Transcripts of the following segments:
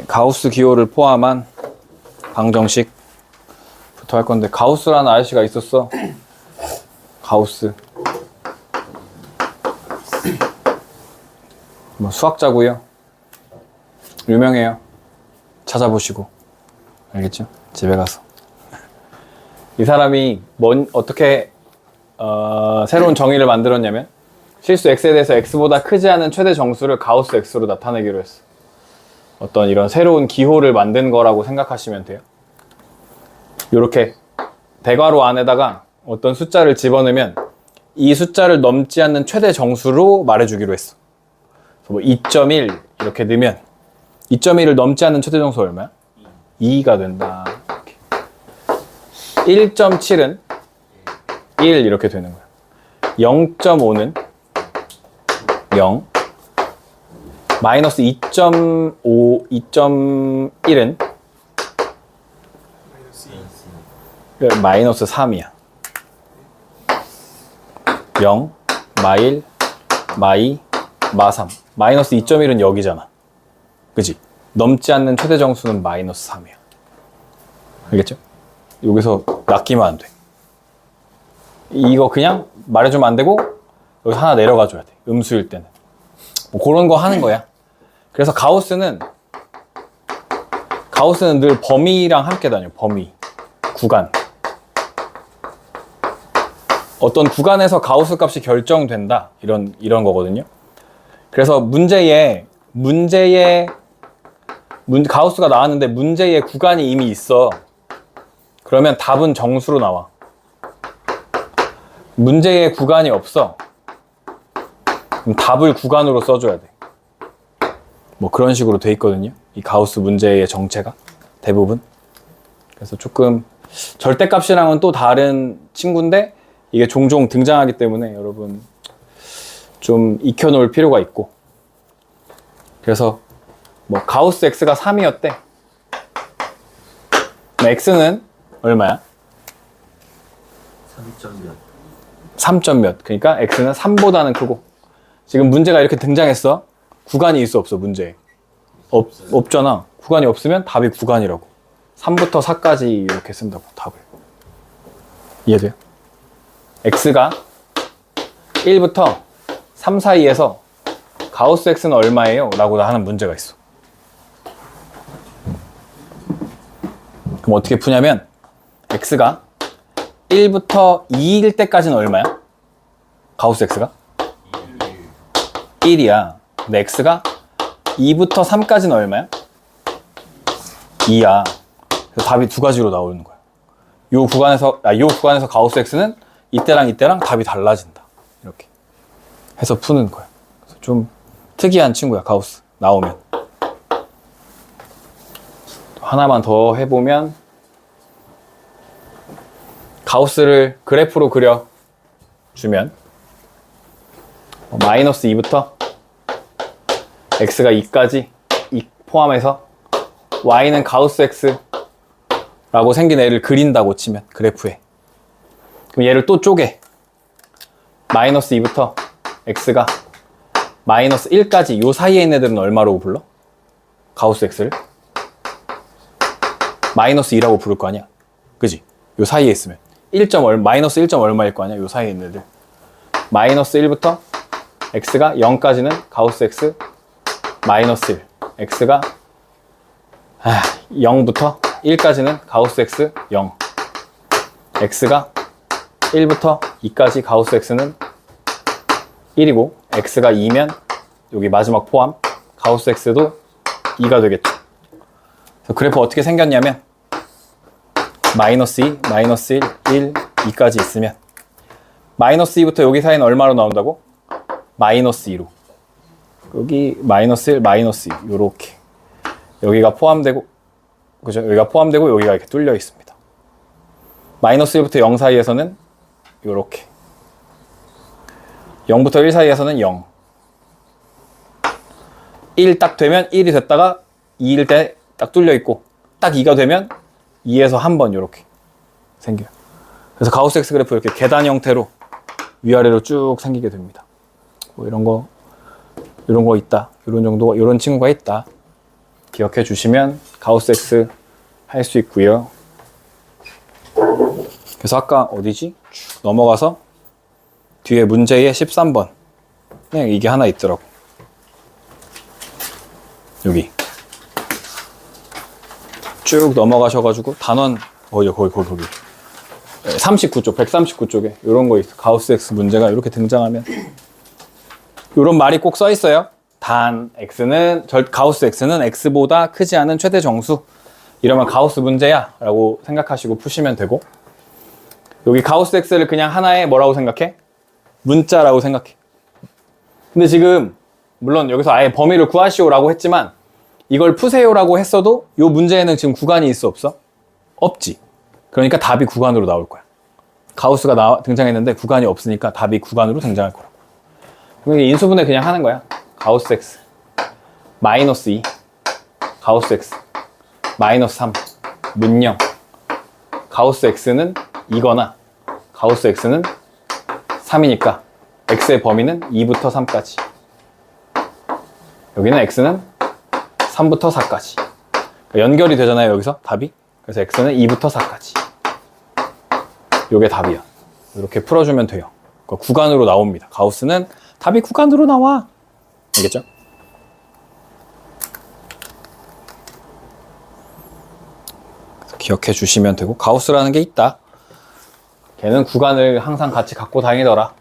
가우스 기호를 포함한 방정식부터 할 건데, 가우스라는 아저씨가 있었어. 가우스. 뭐 수학자고요. 유명해요. 찾아보시고. 알겠죠? 집에 가서. 이 사람이 어떻게 새로운 정의를 만들었냐면, 실수 x에 대해서 x보다 크지 않은 최대 정수를 가우스 x로 나타내기로 했어. 어떤 이런 새로운 기호를 만든 거라고 생각하시면 돼요. 이렇게 대괄호 안에다가 어떤 숫자를 집어넣으면 이 숫자를 넘지 않는 최대 정수로 말해주기로 했어. 뭐 2.1 이렇게 넣으면 2.1을 넘지 않는 최대 정수 얼마야? 2가 된다. 1.7은 1 이렇게 되는 거야. 0.5는 0, 마이너스 2.5, 2.1은 마이너스 3이야. 0, 마1, 마2, 마3. 마이너스 2.1은 여기잖아. 그치? 넘지 않는 최대 정수는 마이너스 3이야. 알겠죠? 여기서 낚이면 안 돼. 이거 그냥 말해주면 안 되고 여기 하나 내려가 줘야 돼. 음수일 때는. 뭐 그런 거 하는 거야. 그래서 가우스는 늘 범위랑 함께 다녀. 범위, 구간. 어떤 구간에서 가우스 값이 결정된다. 이런 거거든요. 그래서 가우스가 나왔는데 문제의 구간이 이미 있어. 그러면 답은 정수로 나와. 문제의 구간이 없어. 그럼 답을 구간으로 써줘야 돼. 뭐 그런 식으로 돼 있거든요. 이 가우스 문제의 정체가 대부분. 그래서 조금 절대값이랑은 또 다른 친구인데 이게 종종 등장하기 때문에 여러분 좀 익혀놓을 필요가 있고. 그래서 뭐 가우스 x가 3이었대. x는 얼마야? 3점 몇. 그러니까 x는 3보다는 크고. 지금 문제가 이렇게 등장했어. 구간이 있어 없어 문제에? 없잖아. 구간이 없으면 답이 구간이라고. 3부터 4까지 이렇게 쓴다고 답을. 이해돼요? x가 1부터 3 사이에서 가우스 x는 얼마예요? 라고 하는 문제가 있어. 그럼 어떻게 푸냐면 x가 1부터 2일 때까지는 얼마야? 가우스 x가? 1이야. 근데 x가 2부터 3까지는 얼마야? 2야. 그래서 답이 두 가지로 나오는 거야. 요 구간에서 가우스 x는 이때랑 이때랑 답이 달라진다. 이렇게 해서 푸는 거야. 그래서 좀 특이한 친구야, 가우스. 나오면. 하나만 더 해보면, 가우스를 그래프로 그려주면 마이너스 2부터 x가 2까지 2 포함해서 y는 가우스 x라고 생긴 애를 그린다고 치면 그래프에. 그럼 얘를 또 쪼개. 마이너스 2부터 x가 마이너스 1까지 요 사이에 있는 애들은 얼마라고 불러? 가우스 x를? 마이너스 2라고 부를 거 아니야? 그지? 요 사이에 있으면 마이너스 1점 얼마일 거 아니야? 요 사이에 있는 애들. 마이너스 1부터 x가 0까지는 가우스 x 마이너스 1. x가 0부터 1까지는 가우스 x 0. x가 1부터 2까지 가우스 x는 1이고 x가 2면 여기 마지막 포함 가우스 x도 2가 되겠죠. 그래서 그래프 어떻게 생겼냐면 마이너스 2, 마이너스 1, 1, 2까지 있으면 마이너스 2부터 여기 사이는 얼마로 나온다고? 마이너스 2로. 여기 마이너스 1, 마이너스 2 요렇게 여기가 포함되고, 그죠? 여기가 포함되고 여기가 이렇게 뚫려 있습니다. 마이너스 1부터 0 사이에서는 요렇게 0부터 1 사이에서는 0. 1 딱 되면 1이 됐다가 2일 때 딱 뚫려 있고 딱 2가 되면 2에서 한 번 이렇게 생겨요. 그래서 가우스 X 그래프 이렇게 계단 형태로 위아래로 쭉 생기게 됩니다. 뭐 이런 거 있다. 이런 친구가 있다. 기억해 주시면 가우스 X 할 수 있고요. 그래서 아까 어디지? 쭉 넘어가서 뒤에 문제의 13번. 네, 이게 하나 있더라고. 여기. 쭉 넘어가셔가지고 단원 거기 39쪽, 139쪽에 이런 거 있어. 가우스 X 문제가 이렇게 등장하면 이런 말이 꼭 써 있어요. 단 X는 가우스 X는 X보다 크지 않은 최대 정수. 이러면 가우스 문제야 라고 생각하시고 푸시면 되고, 여기 가우스 X를 그냥 하나의 뭐라고 생각해? 문자라고 생각해. 근데 지금 물론 여기서 아예 범위를 구하시오라고 했지만 이걸 푸세요라고 했어도 이 문제에는 지금 구간이 있어 없어? 없지. 그러니까 답이 구간으로 나올 거야. 가우스가 등장했는데 구간이 없으니까 답이 구간으로 등장할 거라고. 그러니까 인수분해 그냥 하는 거야. 가우스 X 마이너스 2 가우스 X 마이너스 3 문영 가우스 X는 2거나 가우스 X는 3이니까 X의 범위는 2부터 3까지. 여기는 X는 3부터 4까지. 그러니까 연결이 되잖아요, 여기서 답이. 그래서 X는 2부터 4까지. 요게 답이야. 이렇게 풀어주면 돼요. 그러니까 구간으로 나옵니다. 가우스는 답이 구간으로 나와. 알겠죠? 그래서 기억해 주시면 되고, 가우스라는 게 있다. 걔는 구간을 항상 같이 갖고 다니더라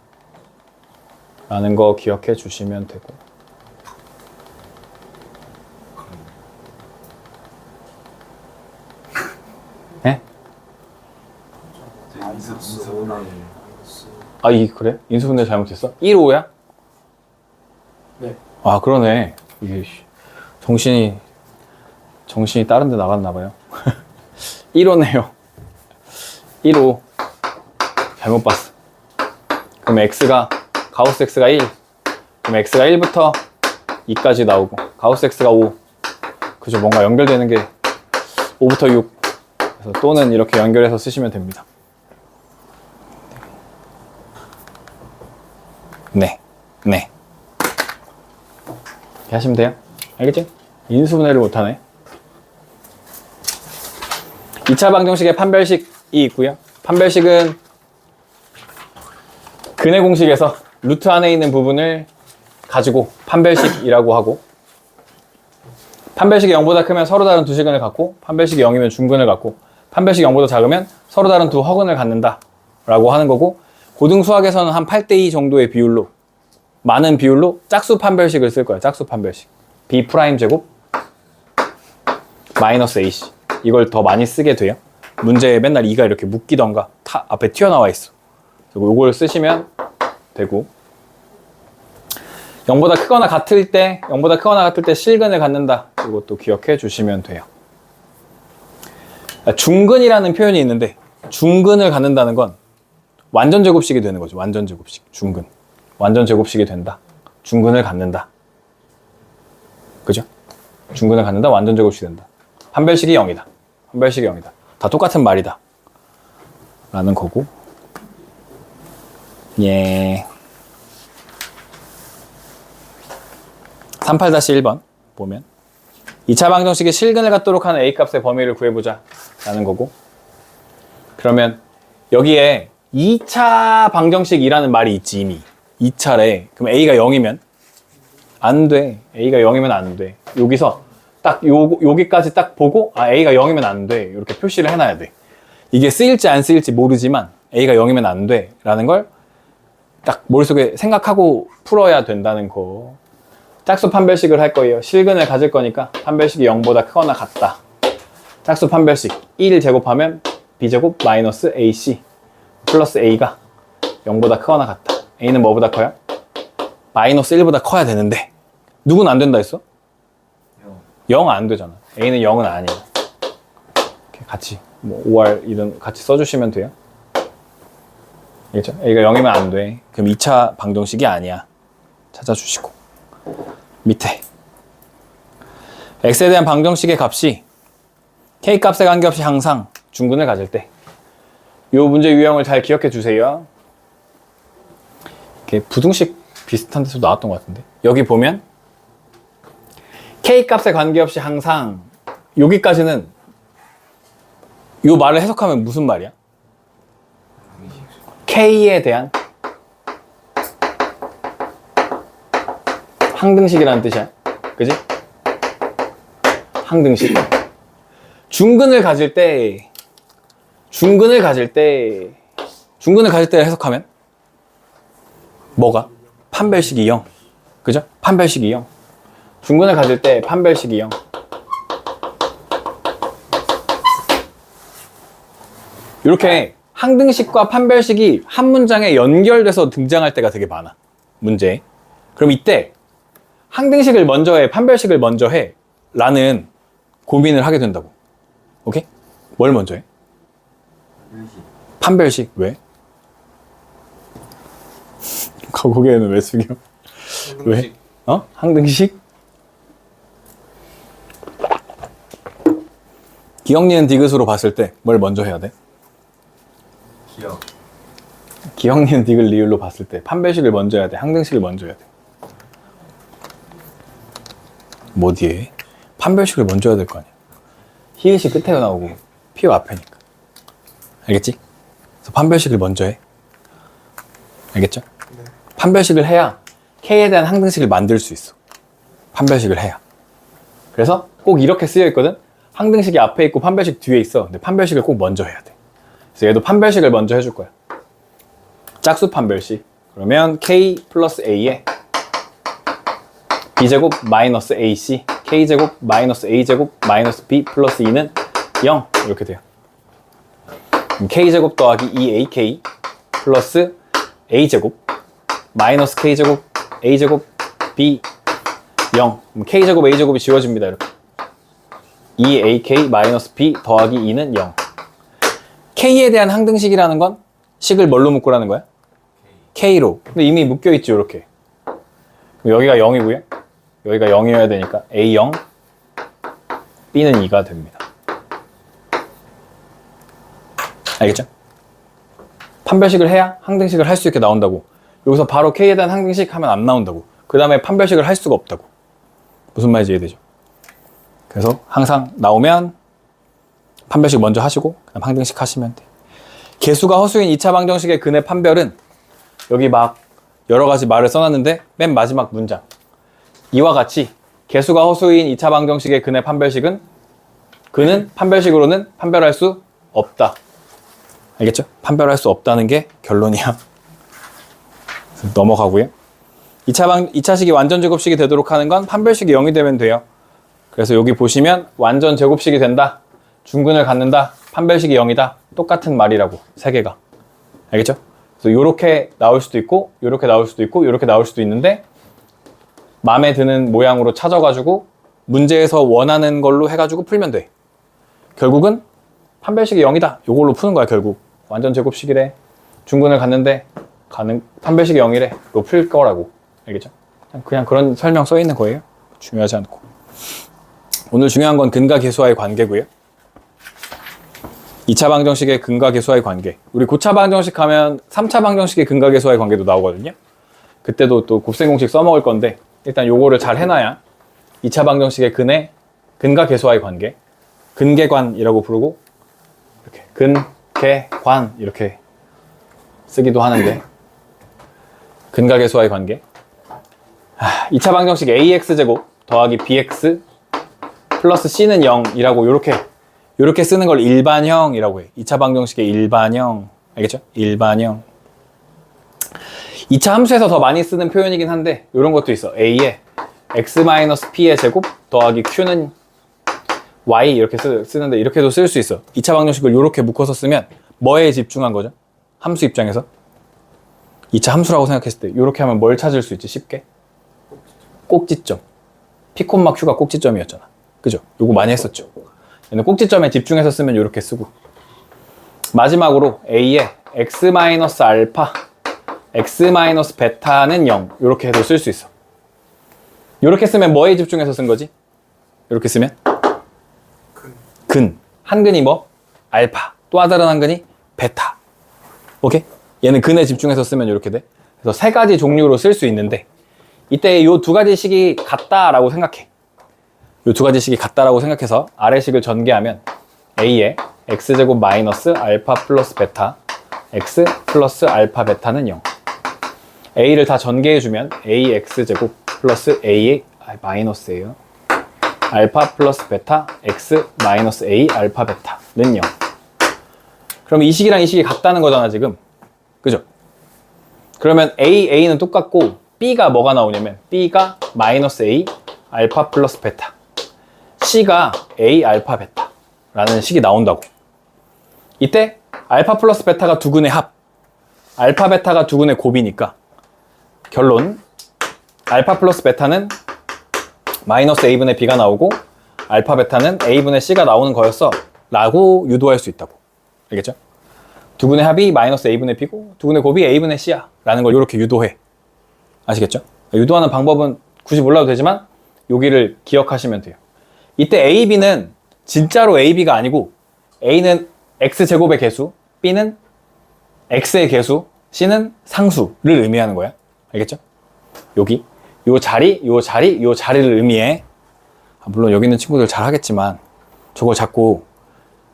라는 거 기억해 주시면 되고, 네? 아, 그래? 인수분해 잘못했어? 1, 5야? 네. 아, 그러네. 이게 정신이 다른 데 나갔나봐요. 1호네요. 1호. 잘못 봤어. 그럼 가우스 X가 1. 그럼 X가 1부터 2까지 나오고, 가우스 X가 5. 그죠? 뭔가 연결되는 게 5부터 6. 그래서 또는 이렇게 연결해서 쓰시면 됩니다. 네. 이렇게 하시면 돼요. 알겠지? 인수분해를 못하네. 2차 방정식에 판별식이 있고요. 판별식은 근해 공식에서 루트 안에 있는 부분을 가지고 판별식이라고 하고, 판별식이 0보다 크면 서로 다른 두 시근을 갖고, 판별식이 0이면 중근을 갖고, 판별식이 0보다 작으면 서로 다른 두 허근을 갖는다 라고 하는 거고, 고등수학에서는 한 8대2 정도의 비율로, 많은 비율로 짝수 판별식을 쓸 거야. 짝수 판별식. B' 제곱 마이너스 AC. 이걸 더 많이 쓰게 돼요. 문제에 맨날 2가 이렇게 묶이던가 앞에 튀어나와 있어. 이걸 쓰시면 되고, 0보다 크거나 같을 때 실근을 갖는다. 이것도 기억해 주시면 돼요. 중근이라는 표현이 있는데, 중근을 갖는다는 건 완전 제곱식이 되는 거죠. 완전 제곱식. 중근. 완전 제곱식이 된다. 중근을 갖는다. 그죠? 중근을 갖는다. 완전 제곱식이 된다. 판별식이 0이다. 판별식이 0이다. 다 똑같은 말이다. 라는 거고. 예. 38-1번 보면 2차 방정식의 실근을 갖도록 하는 A값의 범위를 구해보자 라는 거고, 그러면 여기에 2차 방정식이라는 말이 있지. 이미 2차래. 그럼 A가 0이면 안 돼. A가 0이면 안 돼. 여기서 딱 여기까지 딱 보고, A가 0이면 안 돼. 이렇게 표시를 해놔야 돼. 이게 쓰일지 안 쓰일지 모르지만 A가 0이면 안 돼 라는 걸 딱 머릿속에 생각하고 풀어야 된다는 거. 짝수 판별식을 할 거예요. 실근을 가질 거니까 판별식이 0보다 크거나 같다. 짝수 판별식 1 제곱하면 B제곱 마이너스 AC 플러스 A가 0보다 크거나 같다. A는 뭐보다 커요? 마이너스 1보다 커야 되는데 누구는 안 된다 했어? 0 안 되잖아. A는 0은 아니야. 이렇게 같이 뭐 5R 이런 같이 써주시면 돼요. 알겠죠? A가 0이면 안 돼. 그럼 2차 방정식이 아니야. 찾아주시고, 밑에 x에 대한 방정식의 값이 k값에 관계없이 항상 중근을 가질 때, 이 문제 유형을 잘 기억해 주세요. 이렇게 부등식 비슷한 데서 나왔던 것 같은데, 여기 보면 K 값에 관계없이 항상 여기까지는 요 말을 해석하면 무슨 말이야? K에 대한 항등식이라는 뜻이야. 그지? 항등식. 중근을 가질 때 해석하면 뭐가? 판별식이 0. 그죠? 판별식이 0. 중근을 가질 때 판별식이 0. 이렇게 항등식과 판별식이 한 문장에 연결돼서 등장할 때가 되게 많아. 문제에. 그럼 이때 항등식을 먼저 해, 판별식을 먼저 해 라는 고민을 하게 된다고. 오케이? 뭘 먼저 해? 판별식. 왜? 고개는 왜 숙여? 왜? 어? 항등식? 기억, 니은, 디귿으로 봤을 때 뭘 먼저 해야 돼? 기억, 니은, 디귿, 리을로 봤을 때 판별식을 먼저 해야 돼? 항등식을 먼저 해야 돼? 뭐 뒤에? 판별식을 먼저 해야 될 거 아니야. 히읗이 끝에 나오고 피가 앞에니까. 알겠지? 그래서 판별식을 먼저 해. 알겠죠? 네. 판별식을 해야 K에 대한 항등식을 만들 수 있어. 판별식을 해야. 그래서 꼭 이렇게 쓰여 있거든. 항등식이 앞에 있고 판별식 뒤에 있어. 근데 판별식을 꼭 먼저 해야 돼. 그래서 얘도 판별식을 먼저 해줄 거야. 짝수 판별식. 그러면 K 플러스 A에 B제곱 마이너스 AC K제곱 마이너스 A제곱 마이너스 B 플러스 2는 0 이렇게 돼요. K제곱 더하기 2AK 플러스 A제곱 마이너스 K제곱 A제곱 B 0. K제곱 A제곱이 지워집니다. 이렇게 2AK 마이너스 B 더하기 2는 0. K에 대한 항등식이라는 건 식을 뭘로 묶으라는 거야? K로. 근데 이미 묶여있죠. 이렇게. 여기가 0이고요. 여기가 0이어야 되니까 A0, B는 2가 됩니다. 알겠죠? 판별식을 해야 항등식을 할 수 있게 나온다고. 여기서 바로 K에 대한 항등식 하면 안 나온다고. 그 다음에 판별식을 할 수가 없다고. 무슨 말인지 이해되죠? 그래서 항상 나오면 판별식 먼저 하시고 그다음 항등식 하시면 돼. 개수가 허수인 2차 방정식의 근의 판별은 여기 막 여러 가지 말을 써놨는데 맨 마지막 문장. 이와 같이 개수가 허수인 2차 방정식의 근의 판별식은 그는 판별식으로는 판별할 수 없다. 알겠죠? 판별할 수 없다는 게 결론이야. 넘어가고요. 2차식이 완전 제곱식이 되도록 하는 건 판별식이 0이 되면 돼요. 그래서 여기 보시면 완전 제곱식이 된다. 중근을 갖는다. 판별식이 0이다. 똑같은 말이라고. 세 개가. 알겠죠? 그래서 이렇게 나올 수도 있고 이렇게 나올 수도 있고 이렇게 나올 수도 있는데 마음에 드는 모양으로 찾아가지고 문제에서 원하는 걸로 해가지고 풀면 돼. 결국은 판별식이 0이다. 이걸로 푸는 거야. 결국 완전 제곱식이래. 중근을 갖는데 판별식이 0이래. 이거 풀 거라고. 알겠죠? 그냥 그런 설명 써 있는 거예요. 중요하지 않고. 오늘 중요한 건 근과 계수와의 관계고요. 2차 방정식의 근과 계수와의 관계. 우리 고차 방정식 하면 3차 방정식의 근과 계수와의 관계도 나오거든요. 그때도 또 곱셈 공식 써먹을 건데 일단 요거를 잘 해놔야 2차 방정식의 근과 계수와의 관계, 근계관이라고 부르고 이렇게 근계관 이렇게 쓰기도 하는데 근과 계수와의 관계. 2차 방정식 AX제곱 더하기 BX 플러스 C는 0이라고 요렇게 쓰는 걸 일반형이라고 해. 2차 방정식의 일반형. 알겠죠? 일반형. 2차 함수에서 더 많이 쓰는 표현이긴 한데 이런 것도 있어. A에 X-P의 제곱 더하기 Q는 Y 이렇게 쓰는데 이렇게도 쓸 수 있어. 2차 방정식을 이렇게 묶어서 쓰면 뭐에 집중한 거죠? 함수 입장에서. 2차 함수라고 생각했을 때 이렇게 하면 뭘 찾을 수 있지? 쉽게? 꼭지점. P, Q가 꼭지점이었잖아. 그죠? 요거 많이 했었죠. 얘는 꼭지점에 집중해서 쓰면 이렇게 쓰고. 마지막으로 A에 X-알파 X-베타는 0 이렇게 해도 쓸 수 있어. 이렇게 쓰면 뭐에 집중해서 쓴 거지? 이렇게 쓰면 근. 한근이 뭐? 알파. 또 다른 한근이 베타. 오케이? 얘는 근에 집중해서 쓰면 이렇게 돼. 그래서 세 가지 종류로 쓸 수 있는데 이때 이 두 가지 식이 같다라고 생각해. 이 두 가지 식이 같다라고 생각해서 아래식을 전개하면 a에 x제곱 마이너스 알파 플러스 베타 x 플러스 알파 베타는 0. a를 다 전개해주면 ax제곱 플러스 a 마이너스예요. 알파 플러스 베타 x 마이너스 a 알파 베타는 0. 그럼 이 식이랑 이 식이 같다는 거잖아 지금. 그죠? 그러면 a는 똑같고 b가 뭐가 나오냐면 b가 마이너스 a 알파 플러스 베타 c가 a 알파 베타라는 식이 나온다고. 이때 알파 플러스 베타가 두근의 합, 알파 베타가 두근의 곱이니까 결론 알파 플러스 베타는 마이너스 a분의 b가 나오고 알파 베타는 a분의 c가 나오는 거였어 라고 유도할 수 있다고. 알겠죠? 두근의 합이 마이너스 a분의 b고 두근의 곱이 a분의 c야 라는 걸 이렇게 유도해. 아시겠죠? 유도하는 방법은 굳이 몰라도 되지만 여기를 기억하시면 돼요. 이때 a, b는 진짜로 a, b가 아니고 a는 x제곱의 개수, b는 x의 개수, c는 상수를 의미하는 거야. 알겠죠? 여기 요 자리, 요 자리, 요 자리를 의미해. 물론 여기 있는 친구들 잘 하겠지만 저거 자꾸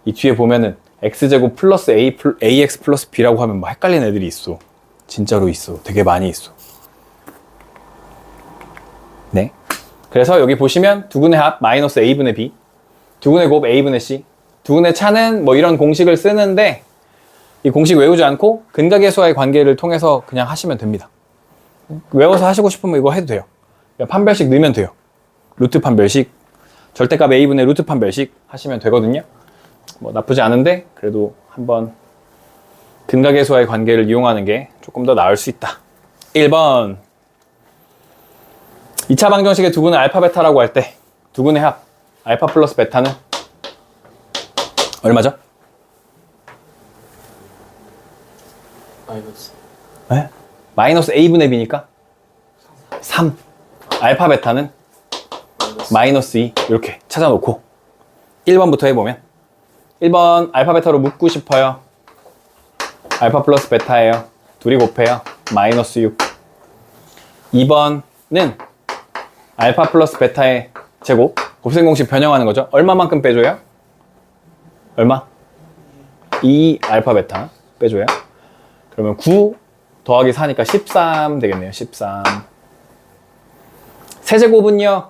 이 뒤에 보면은 x제곱 플러스 ax 플러스 b라고 하면 뭐 헷갈리는 애들이 있어. 진짜로 있어. 되게 많이 있어. 네. 그래서 여기 보시면 두근의 합 마이너스 a분의 b, 두근의 곱 a분의 c, 두근의 차는 뭐 이런 공식을 쓰는데 이 공식 외우지 않고 근각계수와의 관계를 통해서 그냥 하시면 됩니다. 외워서 하시고 싶으면 이거 해도 돼요. 판별식 넣으면 돼요. 루트 판별식, 절대값 a분의 루트 판별식 하시면 되거든요. 뭐 나쁘지 않은데 그래도 한번 근각계수와의 관계를 이용하는 게 조금 더 나을 수 있다. 1번 2차 방정식의 두근의 알파 베타라고 할 때 두근의 합 알파 플러스 베타는 얼마죠? 마이너스. 네? 마이너스 a분의 b니까 3. 알파 베타는 마이너스 2 이렇게 찾아놓고 1번부터 해보면 1번 알파 베타로 묶고 싶어요. 알파 플러스 베타예요. 둘이 곱해요. 마이너스 6. 2번은 알파 플러스 베타의 제곱 곱셈 공식 변형하는 거죠. 얼마만큼 빼줘요? 얼마? 2 알파 베타 빼줘요. 그러면 9 더하기 4니까 13 되겠네요. 13. 세제곱은요.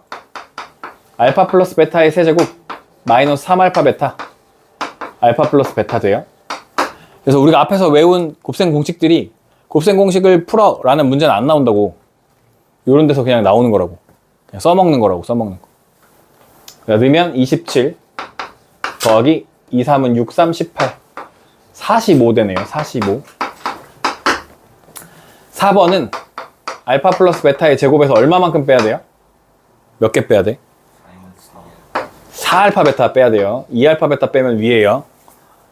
알파 플러스 베타의 세제곱 마이너스 3 알파 베타 알파 플러스 베타 돼요. 그래서 우리가 앞에서 외운 곱셈 공식들이 곱셈 공식을 풀어 라는 문제는 안 나온다고. 이런 데서 그냥 나오는 거라고. 그냥 써먹는 거라고. 써먹는 거. 넣으면 27 더하기 2, 3은 6, 3, 18 45 되네요. 45. 4번은 알파 플러스 베타의 제곱에서 얼마만큼 빼야 돼요? 몇 개 빼야 돼? 4알파 베타 빼야 돼요. 2알파 베타 빼면 위에요.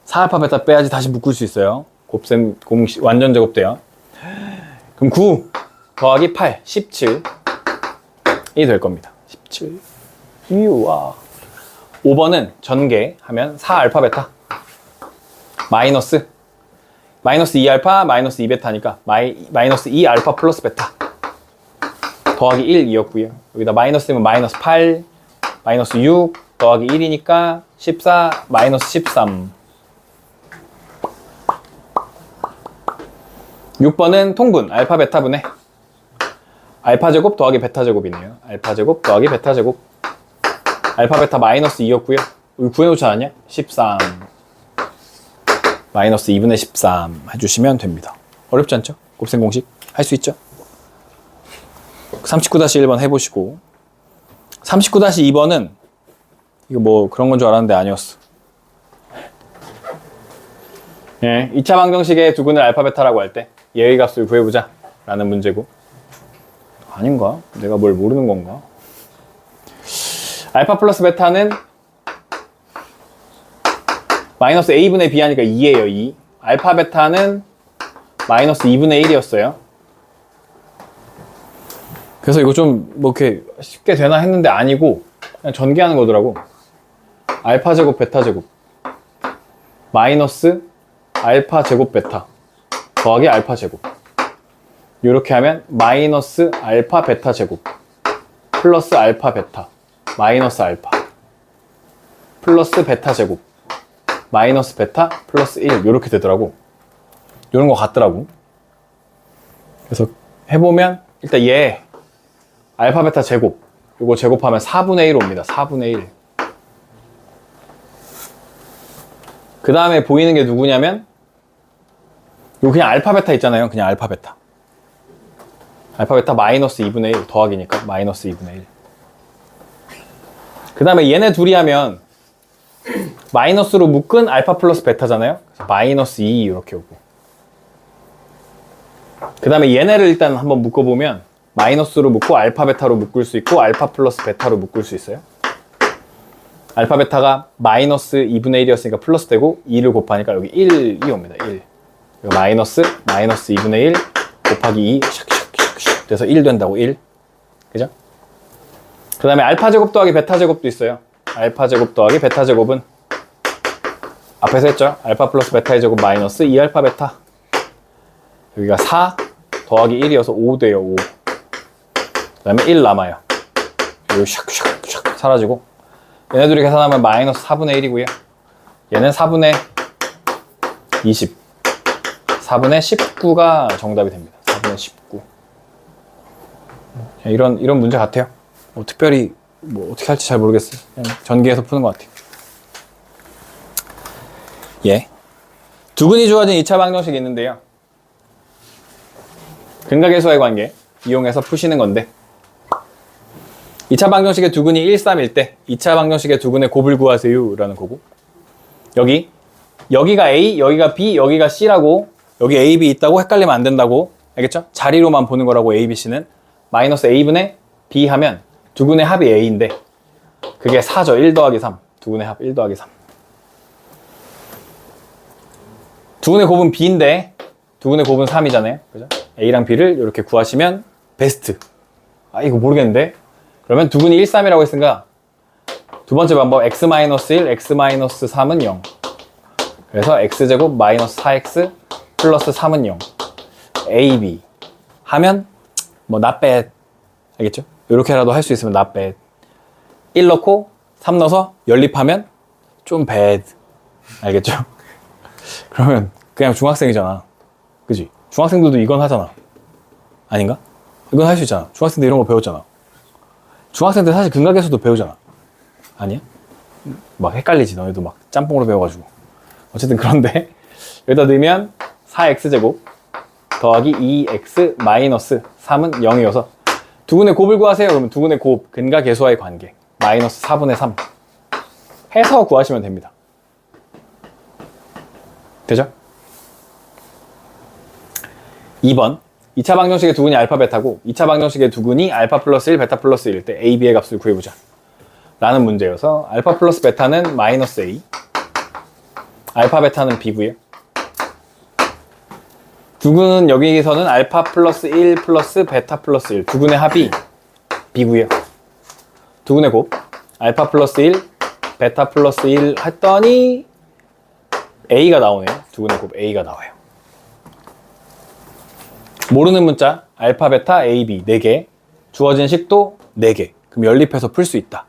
4알파 베타 빼야지 다시 묶을 수 있어요. 곱셈 공식 완전 제곱돼요. 그럼 9 더하기 8 17이 될 겁니다. 17. 우와. 5번은 전개하면 4알파 베타 마이너스 2알파 마이너스 2베타니까 마이너스 2알파 플러스 베타 더하기 1 2였고요. 여기다 마이너스면 마이너스 8 마이너스 6 더하기 1이니까 14 마이너스 13. 6번은 통분 알파 베타 분의 알파 제곱 더하기 베타 제곱이네요. 알파 제곱 더하기 베타 제곱 알파 베타 마이너스 2였고요. 여기 구해놓지 않았냐? 13 마이너스 2분의 13 해주시면 됩니다. 어렵지 않죠? 곱셈 공식 할 수 있죠? 39-1번 해보시고 39-2번은 이거 뭐 그런 건 줄 알았는데 아니었어. 예, 2차 방정식의 두근을 알파 베타라고 할 때 예의 값을 구해보자 라는 문제고. 아닌가? 내가 뭘 모르는 건가? 알파 플러스 베타는 마이너스 a분의 b 하니까 2예요. 2. 알파 베타는 마이너스 2분의 1이었어요. 그래서 이거 좀 뭐 이렇게 쉽게 되나 했는데 아니고 그냥 전개하는 거더라고. 알파 제곱 베타 제곱 마이너스 알파 제곱 베타 더하기 알파 제곱 이렇게 하면 마이너스 알파 베타 제곱 플러스 알파 베타 마이너스 알파 플러스 베타 제곱 마이너스 베타 플러스 1 이렇게 되더라고. 이런 거 같더라고. 그래서 해보면 일단 얘 알파 베타 제곱 요거 제곱하면 4분의 1 옵니다. 4분의 1. 그 다음에 보이는 게 누구냐면 요 그냥 알파 베타 있잖아요. 그냥 알파 베타. 알파 베타 마이너스 2분의 1 더하기니까 마이너스 2분의 1. 그 다음에 얘네 둘이 하면 마이너스로 묶은 알파 플러스 베타잖아요. 그래서 마이너스 2 이렇게 오고. 그 다음에 얘네를 일단 한번 묶어보면 마이너스로 묶고 알파 베타로 묶을 수 있고 알파 플러스 베타로 묶을 수 있어요. 알파 베타가 마이너스 2분의 1이었으니까 플러스 되고 2를 곱하니까 여기 1이 옵니다. 1. 마이너스 2분의 1 곱하기 2 샥샥샥샥 돼서 1 된다고 1. 그죠? 그 다음에 알파 제곱 더하기 베타 제곱도 있어요. 알파 제곱 더하기 베타 제곱은 앞에서 했죠. 알파 플러스 베타의 제곱 마이너스 2알파 베타. 여기가 4 더하기 1이어서 5 돼요. 5. 그 다음에 1 남아요. 여기 샥샥샥 사라지고 얘네 둘이 계산하면 마이너스 4분의 1이고요. 얘는 4분의 20 4분의 19가 정답이 됩니다. 4분의 19. 이런 문제 같아요. 뭐 특별히 뭐 어떻게 할지 잘 모르겠어요. 그냥 전기에서 푸는 것 같아요. 예. 두근이 주어진 2차 방정식이 있는데요. 근각계수와의 관계 이용해서 푸시는 건데 2차 방정식의 두근이 1, 3일 때 2차 방정식의 두근의 곱을 구하세요 라는 거고 여기가 A, 여기가 B, 여기가 C라고 여기 A, B 있다고 헷갈리면 안 된다고 알겠죠? 자리로만 보는 거라고 A, B, C는 마이너스 A분의 B 하면 두근의 합이 A인데 그게 4죠. 1 더하기 3 두근의 합 1 더하기 3 두근의 곱은 B인데 두근의 곱은 3이잖아요. 그죠? A랑 B를 이렇게 구하시면 베스트. 아 이거 모르겠는데 그러면 두근이 1, 3이라고 했으니까 두 번째 방법 x-1, x-3은 0 그래서 x제곱 마이너스 4x 플러스 3은 0 a, b 하면 뭐 not bad 알겠죠? 이렇게라도 할 수 있으면 not bad 1 넣고 3 넣어서 연립하면 좀 bad 알겠죠? 그러면 그냥 중학생이잖아 그지? 중학생들도 이건 하잖아 아닌가? 이건 할 수 있잖아 중학생들 이런 거 배웠잖아 중학생들 사실 근각에서도 배우잖아. 아니야? 막 헷갈리지. 너희도 막 짬뽕으로 배워가지고. 어쨌든 그런데 여기다 넣으면 4x제곱 더하기 2x 마이너스 3은 0이어서 두근의 곱을 구하세요. 그러면 두근의 곱, 근각계수와의 관계 마이너스 4분의 3 해서 구하시면 됩니다. 되죠? 2번 2차 방정식의 두근이 알파 베타고 2차 방정식의 두근이 알파 플러스 1 베타 플러스 1일 때 A, B의 값을 구해보자 라는 문제여서 알파 플러스 베타는 마이너스 A 알파 베타는 B고요. 두근은 여기서는 알파 플러스 1 플러스 베타 플러스 1 두근의 합이 B고요. 두근의 곱 알파 플러스 1 베타 플러스 1 했더니 A가 나오네요. 두근의 곱 A가 나와요. 모르는 문자 알파, 베타, A, B 4개 주어진 식도 4개 그럼 연립해서 풀 수 있다.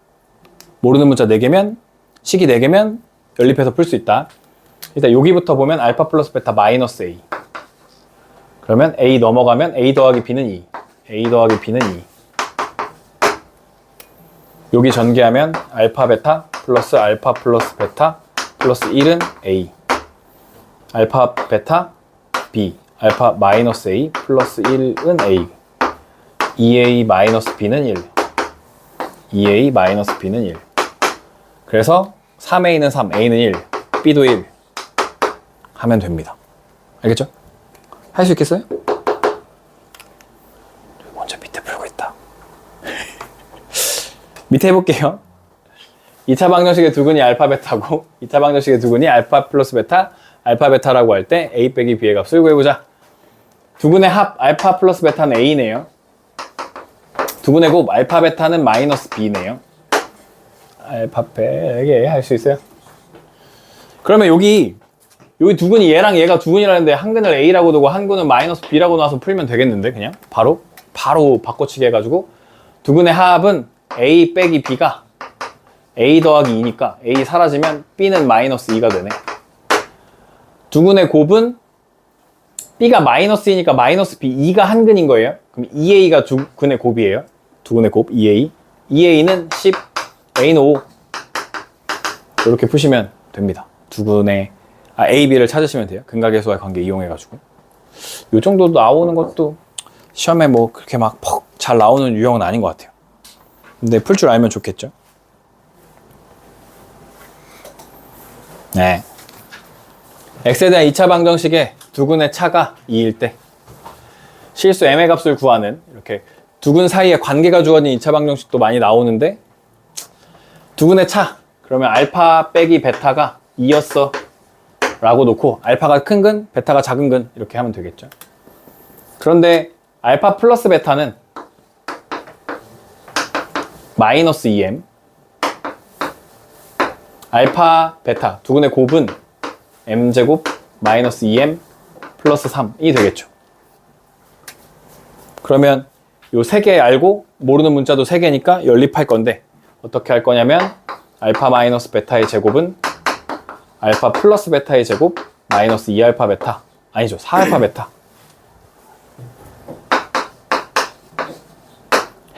모르는 문자 4개면 식이 4개면 연립해서 풀 수 있다. 일단 여기부터 보면 알파 플러스 베타 마이너스 A 그러면 A 넘어가면 A 더하기 B는 2 A 더하기 B는 2 여기 전개하면 알파 베타 플러스 베타 플러스 1은 A 알파 베타 B 알파 마이너스 A 플러스 1은 A 2A 마이너스 B는 1 2A 마이너스 B는 1 그래서 3A는 3, A는 1 B도 1 하면 됩니다. 알겠죠? 할 수 있겠어요? 먼저 밑에 풀고 있다. 밑에 해볼게요. 2차 방정식의 두근이 알파 베타고 2차 방정식의 두근이 알파 플러스 베타 알파 베타라고 할 때 A 빼기 B의 값을 구해보자. 두근의 합 알파 플러스 베타는 A네요. 두근의 곱 알파 베타는 마이너스 B네요. 알파 빼기 할 수 있어요? 그러면 여기 두근이 얘랑 얘가 두근이라는데 한 근을 A라고 두고 한 근은 마이너스 B라고 놔서 풀면 되겠는데 그냥 바로 바꿔치기 해가지고 두근의 합은 A 빼기 B가 A 더하기 2니까 A 사라지면 B는 마이너스 2가 되네. 두근의 곱은 B가 마이너스 2니까 마이너스 B, 2가 한 근인 거예요. 그럼 2A가 두근의 곱이에요. 두근의 곱 2A. 2A는 10, A는 5. 이렇게 푸시면 됩니다. 두근의 A, B를 찾으시면 돼요. 근각계수와의 관계 이용해가지고. 요 정도 나오는 것도 시험에 뭐 그렇게 막 퍽 잘 나오는 유형은 아닌 것 같아요. 근데 풀 줄 알면 좋겠죠. 네. x에 대한 2차 방정식에 두근의 차가 2일 때 실수 m의 값을 구하는 이렇게 두근 사이에 관계가 주어진 2차 방정식도 많이 나오는데 두근의 차 그러면 알파 빼기 베타가 2였어 라고 놓고 알파가 큰 근, 베타가 작은 근 이렇게 하면 되겠죠. 그런데 알파 플러스 베타는 마이너스 2m 알파 베타 두근의 곱은 m제곱 마이너스 2m 플러스 3이 되겠죠. 그러면 요 세 개 알고 모르는 문자도 세 개니까 연립할 건데 어떻게 할 거냐면 알파 마이너스 베타의 제곱은 알파 플러스 베타의 제곱 마이너스 2알파 베타 아니죠 4알파 베타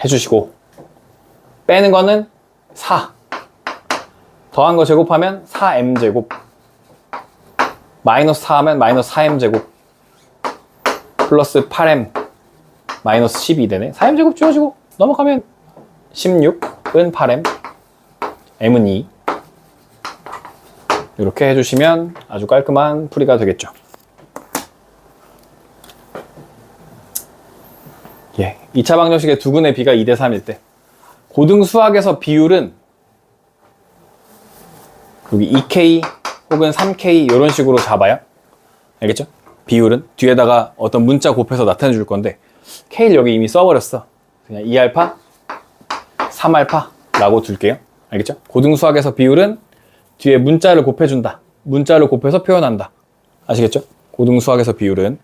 해주시고 빼는 거는 4 더한 거 제곱하면 4m 제곱 마이너스 4 하면 마이너스 4m 제곱 플러스 8m 마이너스 12 되네. 4m 제곱 지워지고 넘어가면 16은 8m m은 2 이렇게 해주시면 아주 깔끔한 풀이가 되겠죠. 예, 2차 방정식의 두근의 비가 2대 3일 때 고등 수학에서 비율은 여기 2K 혹은 3K 이런 식으로 잡아요. 알겠죠? 비율은 뒤에다가 어떤 문자 곱해서 나타내 줄 건데 K를 여기 이미 써버렸어. 그냥 2알파, 3알파 라고 둘게요. 알겠죠? 고등 수학에서 비율은 뒤에 문자를 곱해준다. 문자를 곱해서 표현한다. 아시겠죠? 고등 수학에서 비율은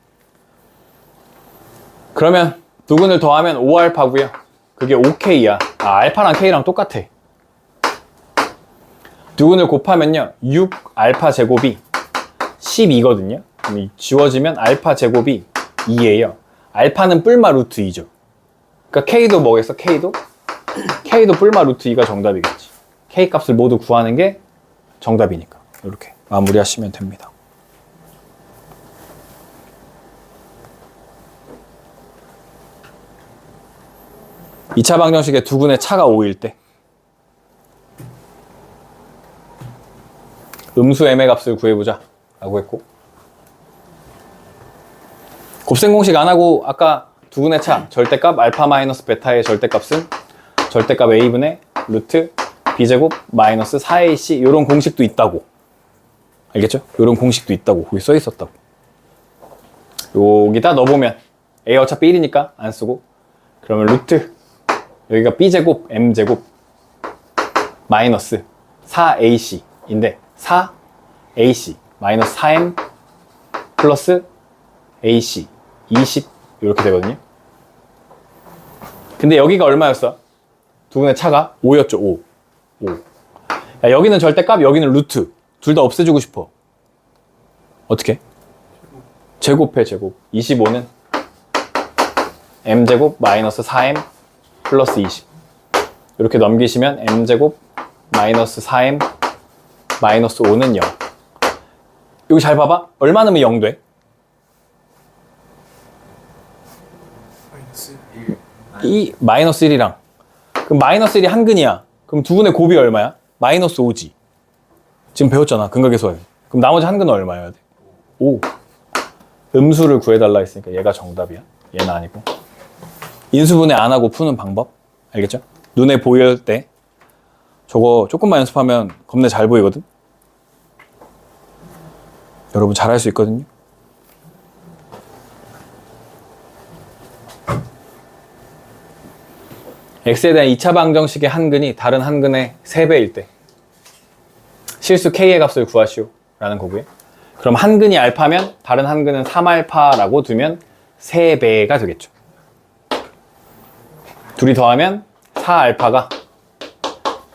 그러면 두근을 더하면 5알파고요. 그게 5K야. 아, 알파랑 K랑 똑같아. 두근을 곱하면요 6알파 제곱이 12거든요. 그럼 지워지면 알파 제곱이 2예요. 알파는 뿔마 루트 2죠. 그러니까 K도 뭐겠어? K도 뿔마 루트 2가 정답이겠지. K 값을 모두 구하는 게 정답이니까 이렇게 마무리하시면 됩니다. 이 차 방정식의 두근의 차가 5일 때 음수 m의 값을 구해보자 라고 했고 곱셈 공식 안 하고 아까 두근의 차 절대값 알파 마이너스 베타의 절대값은 절대값 a분의 루트 b제곱 마이너스 4ac 이런 공식도 있다고 알겠죠? 이런 공식도 있다고 거기 써 있었다고 여기다 넣어보면 a 어차피 1이니까 안 쓰고 그러면 루트 여기가 b제곱 m제곱 마이너스 4ac인데 4ac 마이너스 4m 플러스 ac 20 이렇게 되거든요. 근데 여기가 얼마였어? 두근의 차가 5였죠. 5. 야, 여기는 절대값, 여기는 루트. 둘 다 없애주고 싶어. 어떻게? 제곱해, 제곱. 25는 m제곱 마이너스 4m 플러스 20. 이렇게 넘기시면 m제곱 마이너스 4m 마이너스 5는 0. 여기 잘 봐봐. 얼마 넣으면 0 돼? 마이너스 1. 이 마이너스 1이랑 그럼 마이너스 1이 한 근이야. 그럼 두근의 곱이 얼마야? 마이너스 5지. 지금 배웠잖아. 근각계수학. 그럼 나머지 한 근은 얼마여야 돼? 5. 음수를 구해달라 했으니까 얘가 정답이야. 얘는 아니고. 인수분해 안 하고 푸는 방법. 알겠죠? 눈에 보일 때 저거 조금만 연습하면 겁내 잘 보이거든? 여러분 잘할 수 있거든요? x에 대한 2차 방정식의 한 근이 다른 한 근의 3배일 때 실수 k의 값을 구하시오 라는 거고요. 그럼 한 근이 알파면 다른 한 근은 3알파라고 두면 3배가 되겠죠. 둘이 더하면 4알파가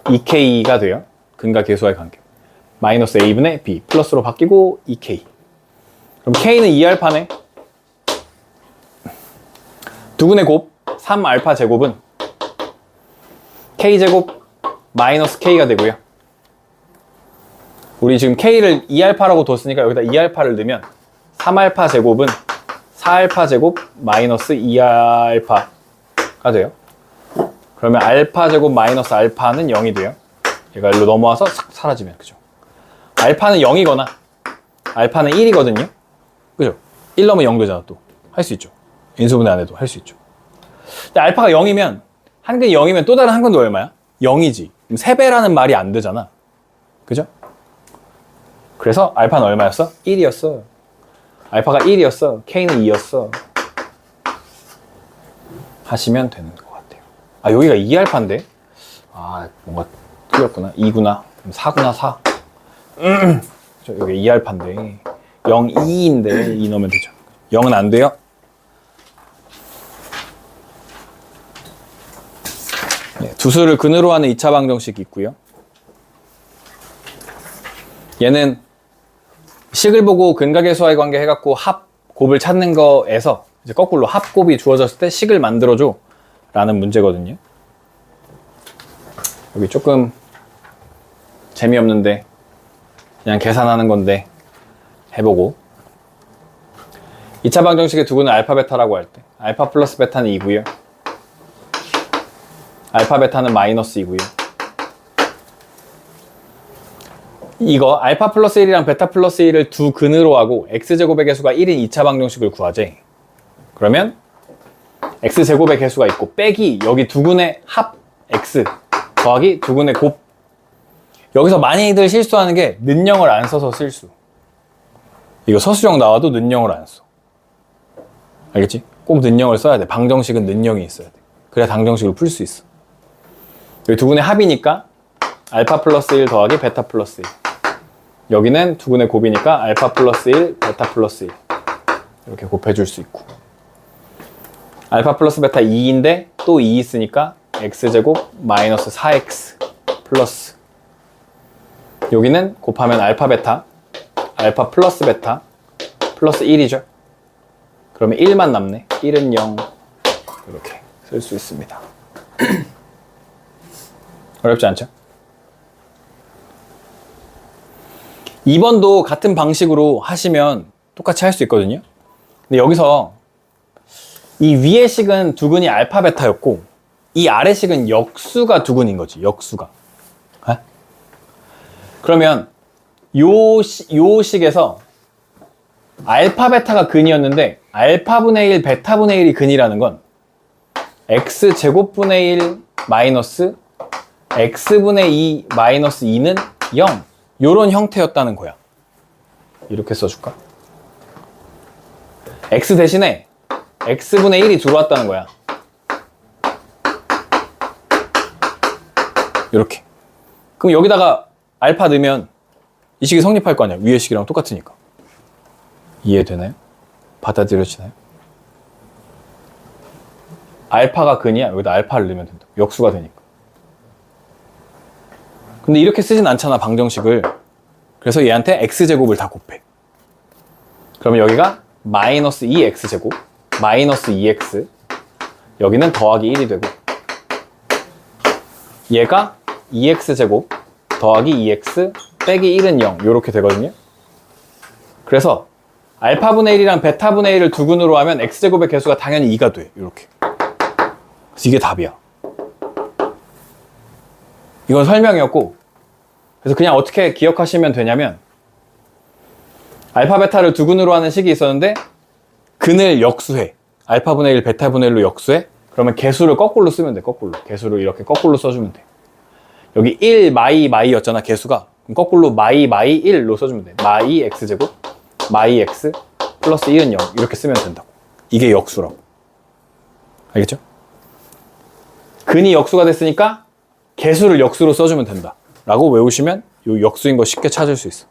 2k가 돼요. 근과 계수와의 관계. 마이너스 a분의 b 플러스로 바뀌고 2k. 그럼 k는 2알파네. 두근의 곱 3알파 제곱은 k제곱 마이너스 k가 되고요. 우리 지금 k를 2알파라고 뒀으니까 여기다 2알파를 넣으면 3알파 제곱은 4알파 제곱 마이너스 2알파가 돼요. 그러면 알파 제곱 마이너스 알파는 0이 돼요. 얘가 일로 넘어와서 싹 사라지면, 그죠? 알파는 0이거나 알파는 1이거든요. 그죠? 1 넣으면 0 되잖아. 또 할 수 있죠. 인수분해 안 해도 할 수 있죠. 근데 알파가 0이면 한 근이 0이면 또 다른 한 근도 얼마야? 0이지. 그럼 3배라는 말이 안 되잖아. 그죠? 그래서 알파는 얼마였어? 1이었어. 알파가 1이었어. K는 2였어. 하시면 되는 것 같아요. 아, 여기가 2알파인데? 아, 뭔가 틀렸구나. 2구나. 4구나, 4. 여기 2알파인데. 0, 2인데 2 넣으면 되죠. 0은 안 돼요. 네, 두 수를 근으로 하는 2차 방정식이 있고요. 얘는 식을 보고 근과 계수와의 관계 해갖고 합, 곱을 찾는 거에서 이제 거꾸로 합, 곱이 주어졌을 때 식을 만들어줘 라는 문제거든요. 여기 조금 재미없는데 그냥 계산하는 건데 해보고. 2차 방정식의 두근은 알파 베타라고 할 때 알파 플러스 베타는 2고요. 알파 베타는 마이너스 2고요. 이거 알파 플러스 1이랑 베타 플러스 1을 두 근으로 하고 x제곱의 개수가 1인 2차 방정식을 구하재. 그러면 x제곱의 개수가 있고 빼기 여기 두 근의 합 x 더하기 두 근의 곱. 여기서 많이들 실수하는 게 는영을 안 써서 실수. 이거 서술형 나와도 는영을 안 써. 알겠지? 꼭 는영을 써야 돼. 방정식은 는영이 있어야 돼. 그래야 방정식을 풀 수 있어. 여기 두 근의 합이니까 알파 플러스 1 더하기 베타 플러스 1. 여기는 두 근의 곱이니까 알파 플러스 1, 베타 플러스 1. 이렇게 곱해줄 수 있고. 알파 플러스 베타 2인데 또 2 있으니까 x제곱 마이너스 4x 플러스. 여기는 곱하면 알파 베타, 알파 플러스 베타 플러스 1이죠. 그러면 1만 남네. 1은 0. 이렇게 쓸 수 있습니다. 어렵지 않죠? 2번도 같은 방식으로 하시면 똑같이 할 수 있거든요. 근데 여기서 이 위의 식은 두근이 알파 베타였고 이 아래 식은 역수가 두근인 거지. 역수가. 에? 그러면 요 식에서 알파 베타가 근이었는데 알파분의 1 베타분의 1이 근이라는 건 x제곱분의 1 마이너스 x분의 2 마이너스 2는 0 요런 형태였다는 거야. 이렇게 써줄까? x 대신에 x분의 1이 들어왔다는 거야. 이렇게. 그럼 여기다가 알파 넣으면 이 식이 성립할 거 아니야. 위의 식이랑 똑같으니까. 이해되나요? 받아들여지나요? 알파가 근이야. 여기다 알파를 넣으면 된다. 역수가 되니까. 근데 이렇게 쓰진 않잖아, 방정식을. 그래서 얘한테 x제곱을 다 곱해. 그러면 여기가 마이너스 2x제곱 마이너스 2x 여기는 더하기 1이 되고 얘가 2x제곱 더하기 2x 빼기 1은 0 이렇게 되거든요. 그래서 알파분의 1이랑 베타분의 1을 두 근으로 하면 x제곱의 개수가 당연히 2가 돼. 이렇게. 그래서 이게 답이야. 이건 설명이었고, 그래서 그냥 어떻게 기억하시면 되냐면 알파 베타를 두 근으로 하는 식이 있었는데 근을 역수해. 알파분의 1 베타분의 1로 역수해. 그러면 개수를 거꾸로 쓰면 돼. 거꾸로. 개수를 이렇게 거꾸로 써주면 돼. 여기 1 마이 마이였잖아, 개수가. 그럼 거꾸로 마이 마이 1로 써주면 돼. 마이 x제곱 마이 x 플러스 1은 0 이렇게 쓰면 된다고. 이게 역수라고. 알겠죠? 근이 역수가 됐으니까 개수를 역수로 써주면 된다 라고 외우시면 이 역수인 거 쉽게 찾을 수 있어.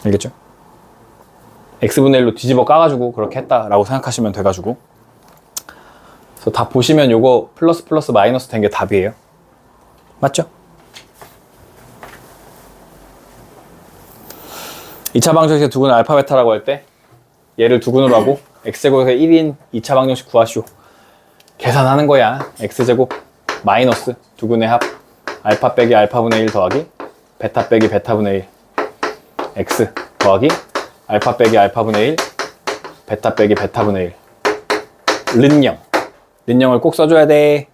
알겠죠? x분의 1로 뒤집어 까가지고 그렇게 했다라고 생각하시면 돼가지고. 그래서 다 보시면 요거 플러스 플러스 마이너스 된 게 답이에요. 맞죠? 2차 방정식의 두근을 알파 베타라고 할 때 얘를 두근으로 하고 x제곱에서 1인 2차 방정식 구하시오. 계산하는 거야. x제곱 마이너스 두근의 합 알파 빼기 알파분의 1 더하기 베타 빼기 베타분의 1 x 더하기 알파 빼기 알파분의 1 베타 빼기 베타분의 1 른영 른영을 꼭 써줘야 돼.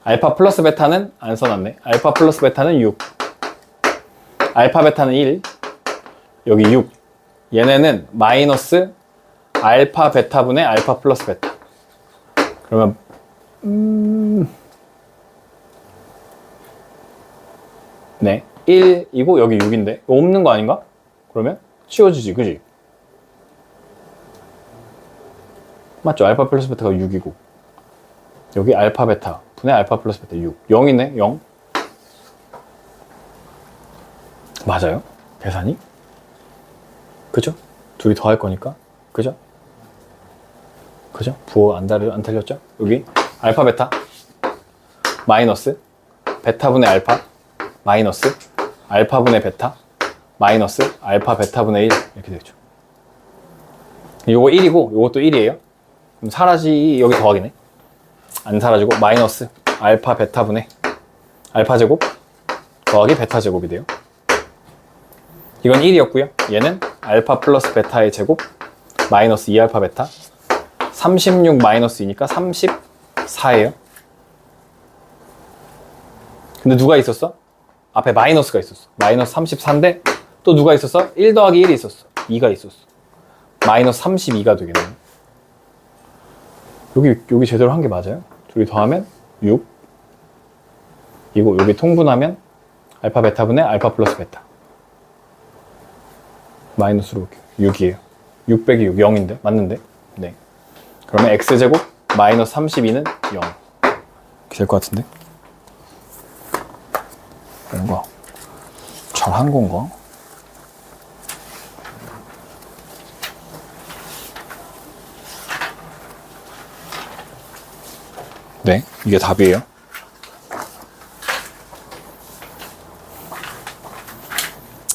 알파 플러스 베타는 안 써놨네. 알파 플러스 베타는 6 알파 베타는 1 여기 6 얘네는 마이너스 알파 베타분의 알파 플러스 베타. 그러면 네 1이고 여기 6인데 없는 거 아닌가? 그러면 치워지지 그지? 맞죠? 알파 플러스 베타가 6이고 여기 알파 베타 분의 알파 플러스 베타 6 0이네 0 맞아요? 계산이? 그죠? 둘이 더 할 거니까 그죠? 그죠? 부호 안 틀렸죠? 여기 알파 베타 마이너스 베타분의 알파 마이너스 알파분의 베타 마이너스 알파 베타분의 1 이렇게 되죠. 요거 1이고 요것도 1이에요. 그럼 사라지 여기 더하기네. 안 사라지고 마이너스 알파 베타분의 알파 제곱 더하기 베타 제곱이 돼요. 이건 1이었고요. 얘는 알파 플러스 베타의 제곱 마이너스 2알파 베타 36 마이너스 2니까 34예요. 근데 누가 있었어? 앞에 마이너스가 있었어. 마이너스 34인데 또 누가 있었어? 1 더하기 1이 있었어. 2가 있었어. 마이너스 32가 되겠네. 여기 제대로 한 게 맞아요? 둘이 더하면 6 이거 여기 통분하면 알파 베타분의 알파 플러스 베타 마이너스로 볼게요. 6이에요. 6 빼기 6 0인데 맞는데? 네. 그러면 x제곱 마이너스 32는 0 이렇게 될 것 같은데? 뭔가 잘한 건가? 네, 이게 답이에요.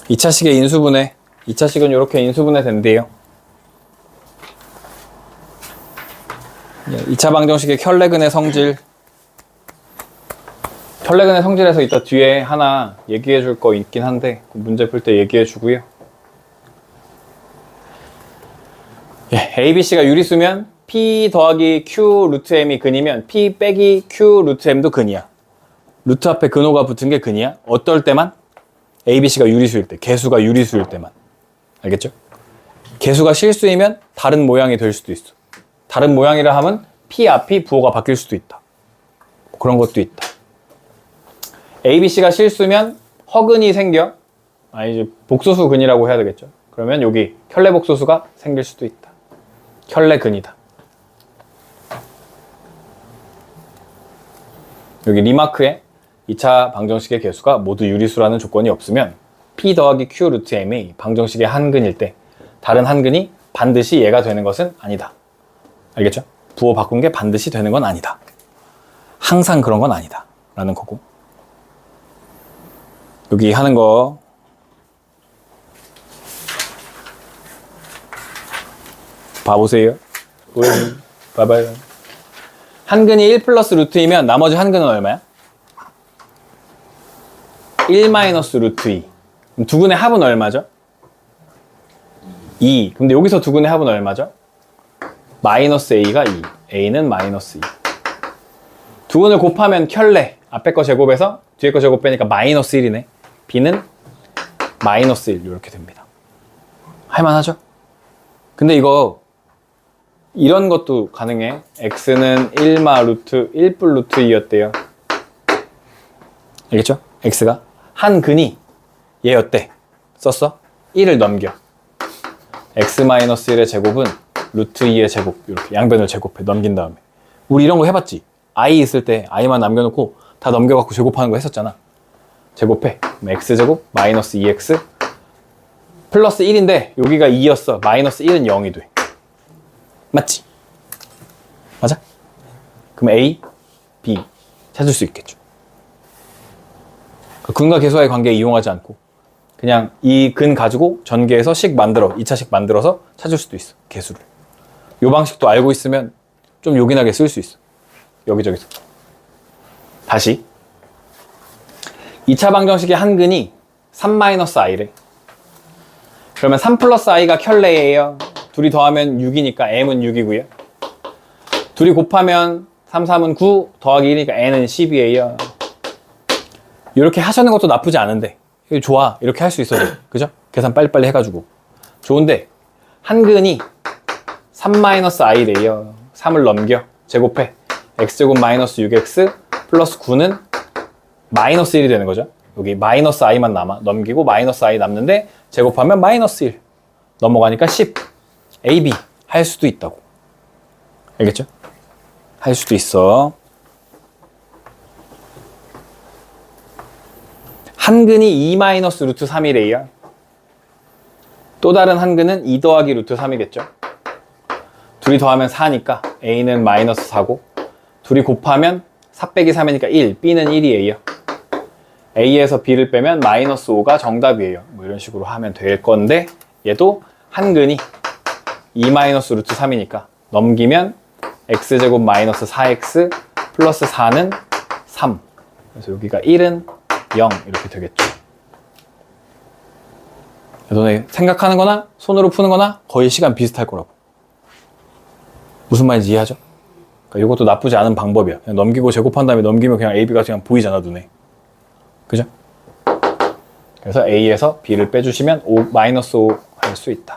이차식의 인수분해 2차식은 이렇게 인수분해 된대요. 2차 방정식의 켤레근의 성질 켤레근의 성질에서 이따 뒤에 하나 얘기해 줄 거 있긴 한데 문제 풀 때 얘기해 주고요. ABC가 유리수면 P 더하기 Q 루트 M이 근이면 P 빼기 Q 루트 M도 근이야. 루트 앞에 근호가 붙은 게 근이야. 어떨 때만? ABC가 유리수일 때, 개수가 유리수일 때만. 알겠죠? 개수가 실수이면 다른 모양이 될 수도 있어. 다른 모양이라 하면 P 앞이 부호가 바뀔 수도 있다. 그런 것도 있다. ABC가 실수면 허근이 생겨. 이제 복소수 근이라고 해야 되겠죠. 그러면 여기 켤레 복소수가 생길 수도 있다. 켤레 근이다. 여기 리마크에 2차 방정식의 개수가 모두 유리수라는 조건이 없으면 P 더하기 Q 루트 M이 방정식의 한 근일 때 다른 한 근이 반드시 얘가 되는 것은 아니다. 알겠죠? 부호 바꾼 게 반드시 되는 건 아니다. 항상 그런 건 아니다. 라는 거고. 여기 하는 거 봐보세요. 봐봐요. 한 근이 1 플러스 루트이면 나머지 한 근은 얼마야? 1 마이너스 루트 2. 그럼 두 근의 합은 얼마죠? 2. 근데 여기서 두 근의 합은 얼마죠? 마이너스 A가 2. A는 마이너스 2. 두 근을 곱하면 켤레. 앞에 거 제곱해서 뒤에 거 제곱 빼니까 마이너스 1이네. B는 마이너스 1 이렇게 됩니다. 할만하죠? 근데 이거 이런 것도 가능해. X는 1마 루트 1뿔 루트 2였대요. 알겠죠? X가 한 근이 얘였대. 썼어? 1을 넘겨. X-1의 제곱은 루트 2의 제곱. 이렇게 양변을 제곱해. 넘긴 다음에. 우리 이런 거 해봤지? I 있을 때 I만 남겨놓고 다 넘겨갖고 제곱하는 거 했었잖아. 제곱해. 그럼 X제곱 마이너스 2X 플러스 1인데 여기가 2였어. 마이너스 1은 0이 돼. 맞지? 맞아? 그럼 A, B 찾을 수 있겠죠. 근과 계수와의 관계 이용하지 않고 그냥 이 근 가지고 전개해서 식 만들어 2차식 만들어서 찾을 수도 있어. 계수를. 요 방식도 알고 있으면 좀 요긴하게 쓸 수 있어. 여기저기서. 다시 2차 방정식의 한 근이 3-i래. 그러면 3 플러스 i가 켤레예요. 둘이 더하면 6이니까 m은 6이고요. 둘이 곱하면 3, 3은 9 더하기 1이니까 n은 10이에요. 이렇게 하시는 것도 나쁘지 않은데 좋아. 이렇게 할 수 있어도. 그죠? 계산 빨리빨리 해가지고 좋은데 한 근이 3-i래요. 3을 넘겨 제곱해 x제곱 마이너스 6x 플러스 9는 마이너스 1이 되는 거죠. 여기 마이너스 i만 남아. 넘기고 마이너스 i 남는데 제곱하면 마이너스 1 넘어가니까 10 ab 할 수도 있다고. 알겠죠? 할 수도 있어. 한 근이 2 마이너스 루트 3이래요. 또 다른 한 근은 2 더하기 루트 3이겠죠. 둘이 더하면 4니까 a는 마이너스 4고 둘이 곱하면 4 빼기 3이니까 1, b는 1이에요. a에서 b를 빼면 마이너스 5가 정답이에요. 뭐 이런 식으로 하면 될 건데 얘도 한 근이 2 마이너스 루트 3이니까 넘기면 x제곱 마이너스 4x 플러스 4는 3. 그래서 여기가 1은 0 이렇게 되겠죠. 너네 생각하는 거나 손으로 푸는 거나 거의 시간 비슷할 거라고. 무슨 말인지 이해하죠? 그러니까 이것도 나쁘지 않은 방법이야. 그냥 넘기고 제곱한 다음에 넘기면 그냥 AB가 그냥 보이잖아, 눈에. 그죠? 그래서 A에서 B를 빼주시면 5, 마이너스 5 할 수 있다.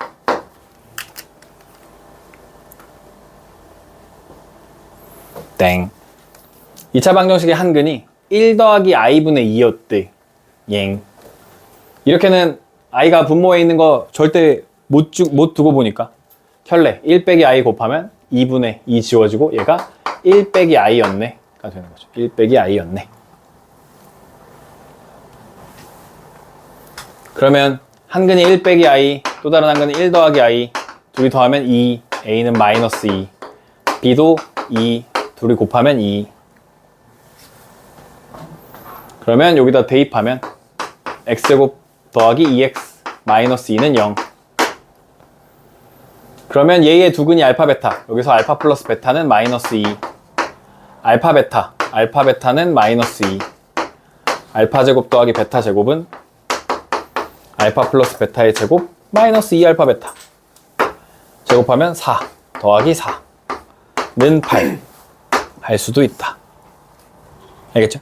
땡. 2차 방정식의 한 근이 1 더하기 i분의 2였대. 엥. 이렇게는 i가 분모에 있는 거 절대 못 두고 보니까 켤레 1 빼기 i 곱하면 2분의 2 지워지고 얘가 1 빼기 i였네 가 되는 거죠. 1 빼기 i였네. 그러면 한 근이 1 빼기 i, 또 다른 한 근은 1 더하기 i, 둘이 더하면 2, a는 마이너스 2, b도 2, 둘이 곱하면 2. 그러면 여기다 대입하면 x제곱 더하기 2x 마이너스 2는 0. 그러면 얘의 두 근이 알파 베타. 여기서 알파 플러스 베타는 마이너스 2. 알파 베타. 알파 베타는 마이너스 2. 알파 제곱 더하기 베타 제곱은 알파 플러스 베타의 제곱 마이너스 2 알파 베타. 제곱하면 4 더하기 4는 8 할 수도 있다. 알겠죠?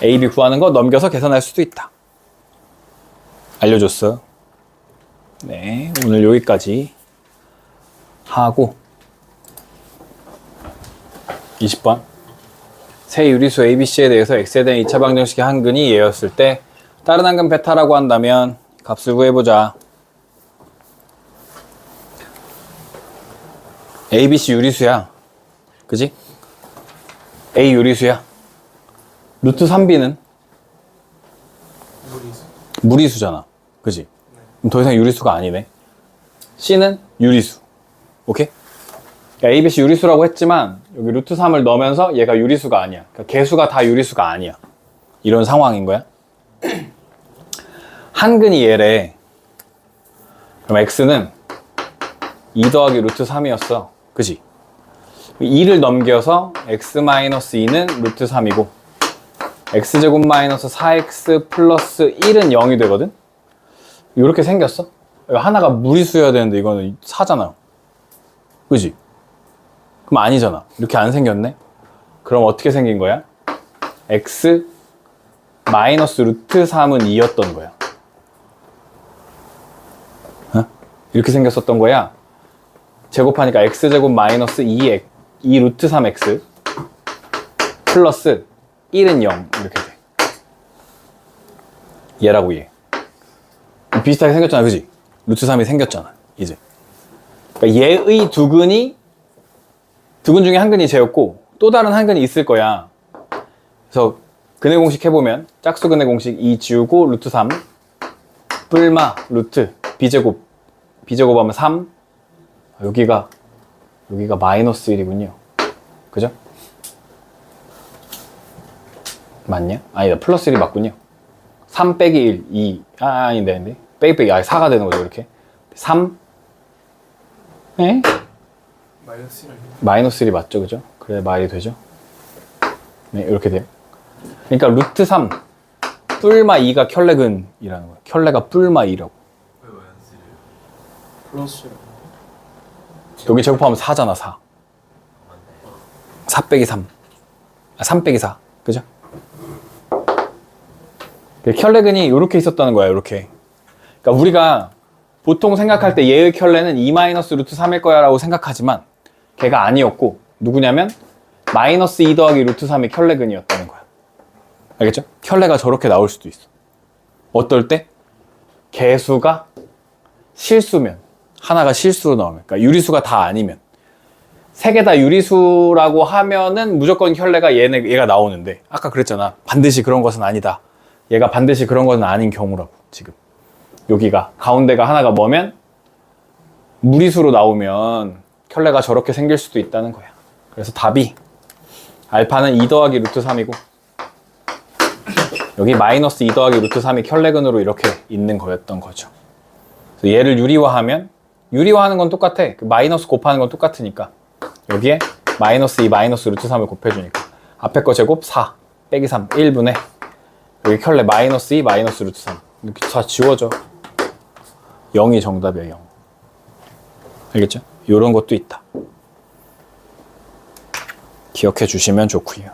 A, B 구하는 거 넘겨서 계산할 수도 있다. 알려줬어. 네, 오늘 여기까지 하고 20번 세 유리수 ABC에 대해서 X에 대한 2차 방정식의 한 근이 얘였을 때 다른 한 근 베타라고 한다면 값을 구해보자. ABC 유리수야. 그지? A 유리수야. 루트 3B는? 무리수잖아. 그지? 그럼 더 이상 유리수가 아니네. C는 유리수. 오케이? 그러니까 ABC 유리수라고 했지만 여기 루트 3을 넣으면서 얘가 유리수가 아니야. 그러니까 개수가 다 유리수가 아니야. 이런 상황인 거야. 한 근이 얘래. 그럼 X는 2 더하기 루트 3이었어. 그지? 2를 넘겨서 x-2는 루트 3이고 x제곱 마이너스 4x 플러스 1은 0이 되거든? 이렇게 생겼어? 하나가 무리수여야 되는데 이거는 4잖아. 그지? 그럼 아니잖아. 이렇게 안 생겼네? 그럼 어떻게 생긴 거야? x 마이너스 루트 3은 2였던 거야. 어? 이렇게 생겼었던 거야. 제곱하니까 x제곱 마이너스 2 루트 3x 플러스 1은 0 이렇게 돼. 얘라고 얘. 비슷하게 생겼잖아. 그지? 루트 3이 생겼잖아. 이제. 그러니까 얘의 두 근이 두 근 중에 한 근이 쟤였고 또 다른 한 근이 있을 거야. 그래서 근의 공식 해보면 짝수 근의 공식 2 지우고 루트 3 뿔마 루트 b제곱 b제곱하면 3 여기가 마이너스 1이군요. 그죠? 맞냐? 아니다. 플러스 1이 맞군요. 3 빼기 1, 2. 아닌데. 빼기 4가 되는 거죠, 이렇게. 3. 에? 마이너스 1. 마이너스 1이 맞죠, 그죠? 그래, 말이 되죠? 네, 이렇게 돼요. 그러니까 루트 3 뿔마 2가 켤레근이라는 거예요. 켤레가 뿔마 2라고. 왜 마이너스 1이에요? 플러스 1. 여기 제곱하면 4잖아, 4. 4 빼기 3. 3 빼기 4. 그죠? 켤레근이 이렇게 있었다는 거야, 이렇게. 그러니까 우리가 보통 생각할 때 얘의 켤레는 2 마이너스 루트 3일 거야 라고 생각하지만 걔가 아니었고, 누구냐면 마이너스 2 더하기 루트 3이 켤레근이었다는 거야. 알겠죠? 켤레가 저렇게 나올 수도 있어. 어떨 때? 개수가 실수면, 하나가 실수로 나오면, 그러니까 유리수가 다 아니면, 세 개 다 유리수라고 하면은 무조건 켤레가 얘가 나오는데, 아까 그랬잖아. 반드시 그런 것은 아니다. 얘가 반드시 그런 것은 아닌 경우라고, 지금. 여기가, 가운데가 하나가 뭐면, 무리수로 나오면 켤레가 저렇게 생길 수도 있다는 거야. 그래서 답이, 알파는 2 더하기 루트 3이고, 여기 마이너스 2 더하기 루트 3이 켤레근으로 이렇게 있는 거였던 거죠. 그래서 얘를 유리화하면, 유리화하는 건 똑같아. 그 마이너스 곱하는 건 똑같으니까. 여기에 마이너스 2 마이너스 루트 3을 곱해주니까. 앞에 거 제곱 4 빼기 3 1분의 여기 켤레 마이너스 2 마이너스 루트 3. 이렇게 다 지워져. 0이 정답이에요, 0. 알겠죠? 이런 것도 있다. 기억해 주시면 좋고요.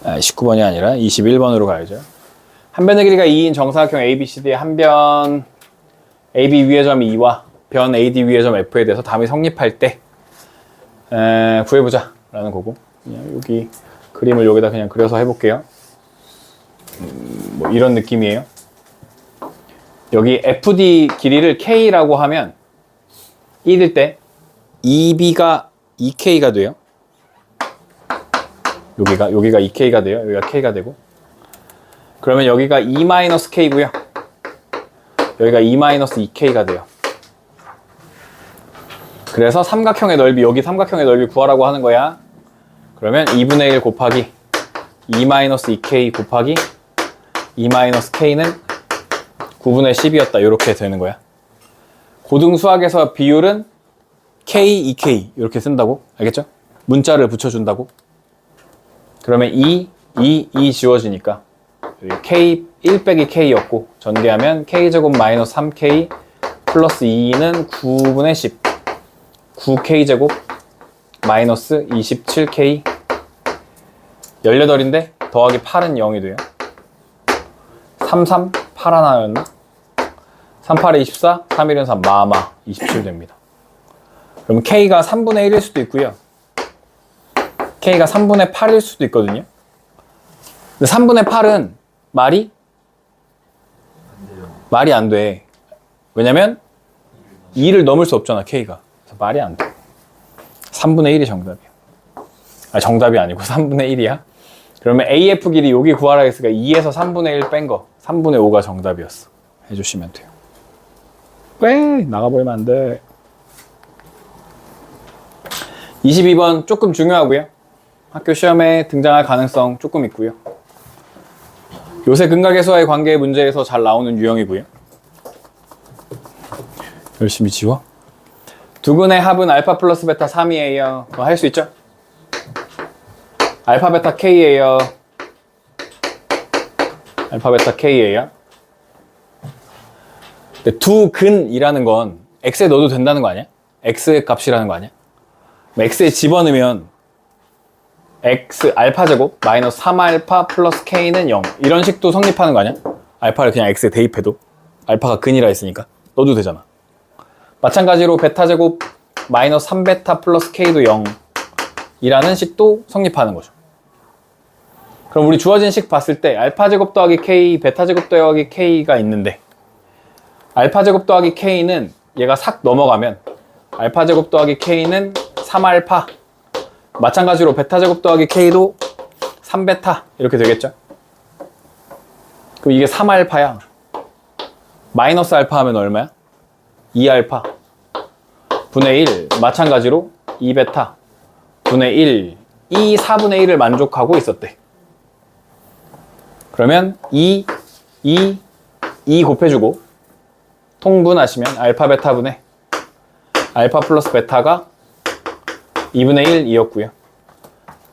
19번이 아니라 21번으로 가야죠. 한 변의 길이가 2인 정사각형 ABCD의 한 변 AB 위의 점 2와 변 AD 위의 점 F에 대해서 담이 성립할 때 구해보자 라는 거고, 그냥 여기 그림을 여기다 그냥 그려서 해볼게요. 뭐 이런 느낌이에요. 여기 FD 길이를 K라고 하면 1일 때 EB가 2K가 돼요. 여기가 2K가 돼요. 여기가 K가 되고, 그러면 여기가 2-K고요. 여기가 2-2K가 돼요. 그래서 삼각형의 넓이, 여기 삼각형의 넓이 구하라고 하는 거야. 그러면 2분의 1 곱하기 2-2K 곱하기 2-K는 9분의 10이었다. 이렇게 되는 거야. 고등수학에서 비율은 K, 2K 이렇게 쓴다고. 알겠죠? 문자를 붙여준다고. 그러면 2 지워지니까 여기 K 1 빼기 K였고, 전개하면 K제곱 마이너스 3K 플러스 2는 9분의 10 9K제곱 마이너스 27K 18인데 더하기 8은 0이 돼요. 3, 8 하나였나? 3, 8에 24, 3, 1은 3, 마마 27 됩니다. 그럼 K가 3분의 1일 수도 있고요. K가 3분의 8일 수도 있거든요. 근데 3분의 8은 말이 안 돼. 왜냐면 2를 넘을 수 없잖아, K가. 그래서 말이 안 돼. 3분의 1이 정답이야. 정답이 아니고 3분의 1이야. 그러면 AF 길이 여기 구하라 했으니까 2에서 3분의 1 뺀 거 3분의 5가 정답이었어. 해주시면 돼요. 왜? 나가버리면 안 돼. 22번 조금 중요하고요. 학교 시험에 등장할 가능성 조금 있고요. 요새 근각계수와의 관계의 문제에서 잘 나오는 유형이고요. 열심히 지워. 두근의 합은 알파 플러스 베타 3이에요. 그거 할 수 있죠? 알파 베타 K예요. 알파 베타 K예요. 두 근이라는 건 X에 넣어도 된다는 거 아니야? X의 값이라는 거 아니야? X에 집어넣으면 X 알파 제곱 마이너스 3알파 플러스 K는 0 이런 식도 성립하는 거 아니야? 알파를 그냥 X에 대입해도 알파가 근이라 했으니까 넣어도 되잖아. 마찬가지로 베타 제곱 마이너스 3베타 플러스 K도 0 이라는 식도 성립하는 거죠. 그럼 우리 주어진 식 봤을 때 알파 제곱 더하기 K, 베타 제곱 더하기 K가 있는데, 알파 제곱 더하기 K는 얘가 싹 넘어가면 알파 제곱 더하기 K는 3알파, 마찬가지로 베타 제곱 더하기 K도 3베타 이렇게 되겠죠? 그럼 이게 3알파야. 마이너스 알파 하면 얼마야? 2알파 분의 1, 마찬가지로 2베타 분의 1 이 4분의 1을 만족하고 있었대. 그러면 2 곱해주고 통분하시면 알파 베타분의 알파 플러스 베타가 2분의 1이었고요.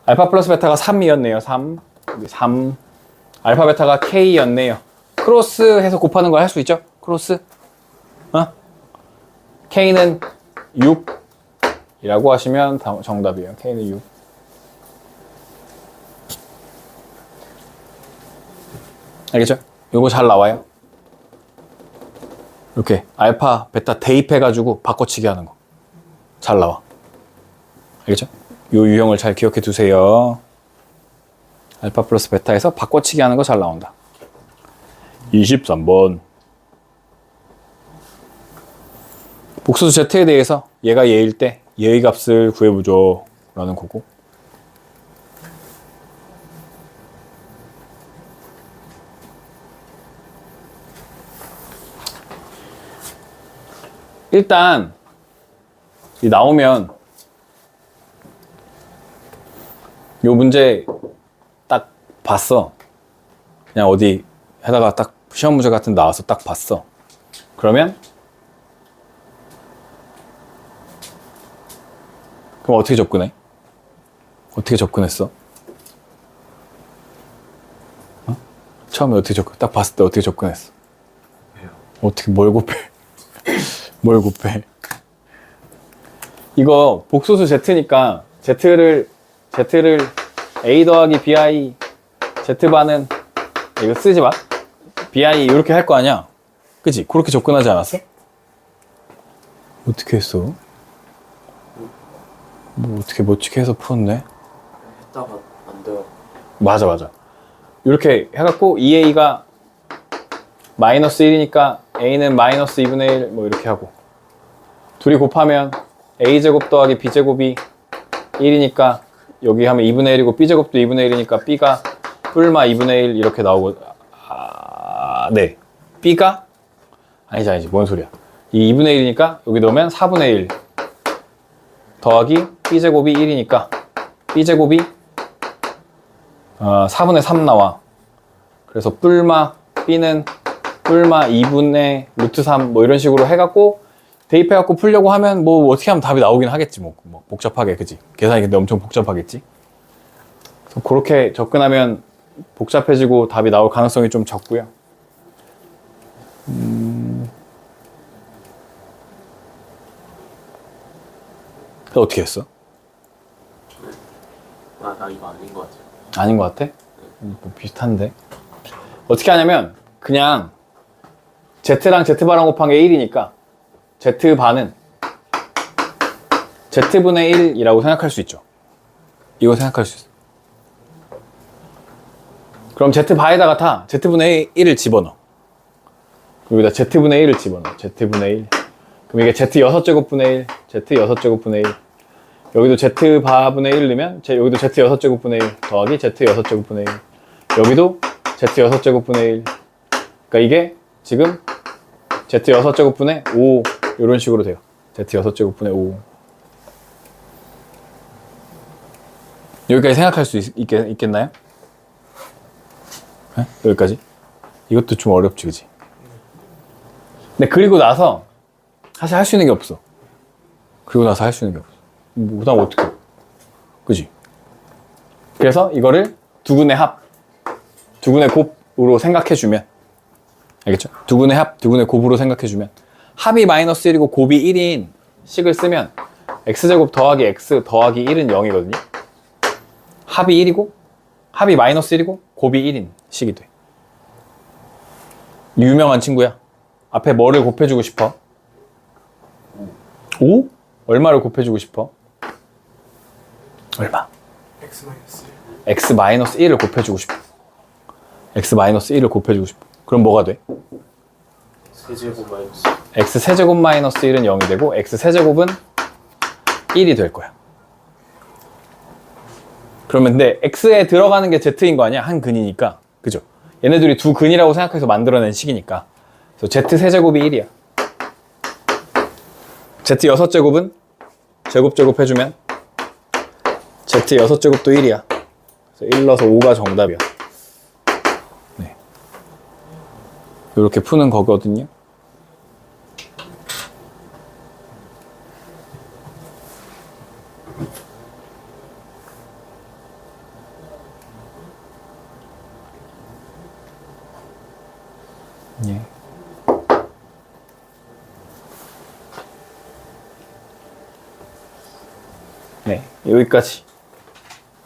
알파 플러스 베타가 3이었네요. 3. 알파 베타가 K였네요. 크로스 해서 곱하는 걸 할 수 있죠? 크로스. K는 6이라고 하시면 정답이에요. K는 6. 알겠죠? 요거 잘 나와요. 이렇게 알파, 베타 대입해가지고 바꿔치기 하는 거. 잘 나와. 알겠죠? 요 유형을 잘 기억해 두세요. 알파 플러스 베타에서 바꿔치기 하는 거 잘 나온다. 23번. 복수수 Z에 대해서 얘가 얘일 때 얘의 값을 구해보죠. 라는 거고. 일단 이 나오면 요 문제 딱 봤어. 그냥 어디 하다가 딱 시험 문제 같은 데 나와서 딱 봤어. 그러면 그럼 어떻게 접근해? 어떻게 접근했어? 처음에 어떻게 딱 봤을 때 어떻게 접근했어? 어떻게 뭘 곱해? 뭘 곱해? 이거 복소수 Z니까 Z를 A 더하기 BI Z반은 이거 쓰지 마. BI 이렇게 할 거 아니야? 그치? 그렇게 접근하지 않았어? 어떻게 했어? 뭐 어떻게 멋지게 해서 풀었네? 했다가 안 돼요. 맞아. 이렇게 해갖고 2A가 마이너스 1이니까 A는 마이너스 2분의 1 뭐 이렇게 하고 둘이 곱하면 A제곱 더하기 B제곱이 1이니까 여기 하면 2분의 1이고 B제곱도 2분의 1이니까 B가 뿔마 2분의 1 이렇게 나오고 네. B가 아니지 뭔 소리야. 이 2분의 1이니까 여기 넣으면 4분의 1 더하기 B제곱이 1이니까 B제곱이 4분의 3 나와. 그래서 뿔마 B는 뿔마 2분의 루트 3 뭐 이런 식으로 해갖고 대입해갖고 풀려고 하면 뭐 어떻게 하면 답이 나오긴 하겠지. 뭐 복잡하게 그지? 계산이 근데 엄청 복잡하겠지. 그래서 그렇게 접근하면 복잡해지고 답이 나올 가능성이 좀 적고요. 어떻게 했어? 나 이거 아닌 것 같아요. 아닌 것 같아? 뭐 비슷한데. 어떻게 하냐면 그냥 Z랑 Z반을 곱한 게 1이니까 Z반은 Z분의 1이라고 생각할 수 있죠. 이거 생각할 수 있어. 그럼 Z바에다가 다 Z분의 1을 집어넣어. 여기다 Z분의 1을 집어넣어. Z분의 1. 그럼 이게 Z 6제곱분의 1, Z 6제곱분의 1. 여기도 Z바분의 1 넣으면 여기도 Z 6제곱분의 1 더하기 Z 6제곱분의 1. 여기도 Z 6제곱분의 1. 그러니까 이게 지금 Z 6제곱분의 5 이런 식으로 돼요. Z 6제곱분의 5. 여기까지 생각할 수 있겠나요? 네? 여기까지? 이것도 좀 어렵지, 그치? 근데 그리고 나서 사실 할 수 있는 게 없어. 그리고 나서 할 수 있는 게 없어. 뭐, 그 다음 어떻게 해? 그지? 그래서 이거를 두근의 합, 두근의 곱으로 생각해주면, 알겠죠? 두근의 합, 두근의 곱으로 생각해주면, 합이 마이너스 1이고 곱이 1인 식을 쓰면, x제곱 더하기 x 더하기 1은 0이거든요? 합이 1이고, 합이 마이너스 1이고, 곱이 1인 식이 돼. 유명한 친구야. 앞에 뭐를 곱해주고 싶어? 5? 얼마를 곱해주고 싶어? 얼마? X-1. x-1을 곱해주고 싶어. x-1을 곱해주고 싶어. 그럼 뭐가 돼? 세제곱 마이너스. x 세제곱 마이너스 1은 0이 되고 x 세제곱은 1이 될 거야. 그러면 근데 x에 들어가는 게 z인 거 아니야? 한 근이니까. 그죠? 얘네들이 두 근이라고 생각해서 만들어낸 식이니까. 그래서 z 세제곱이 1이야. z 6제곱은 제곱 해주면 z Z 6제곱도 1이야. 그래서 1 넣어서 5가 정답이야. 네. 이렇게 푸는 거거든요. 예. 네, 여기까지.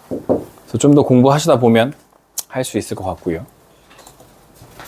그래서 좀 더 공부하시다 보면 할 수 있을 것 같고요.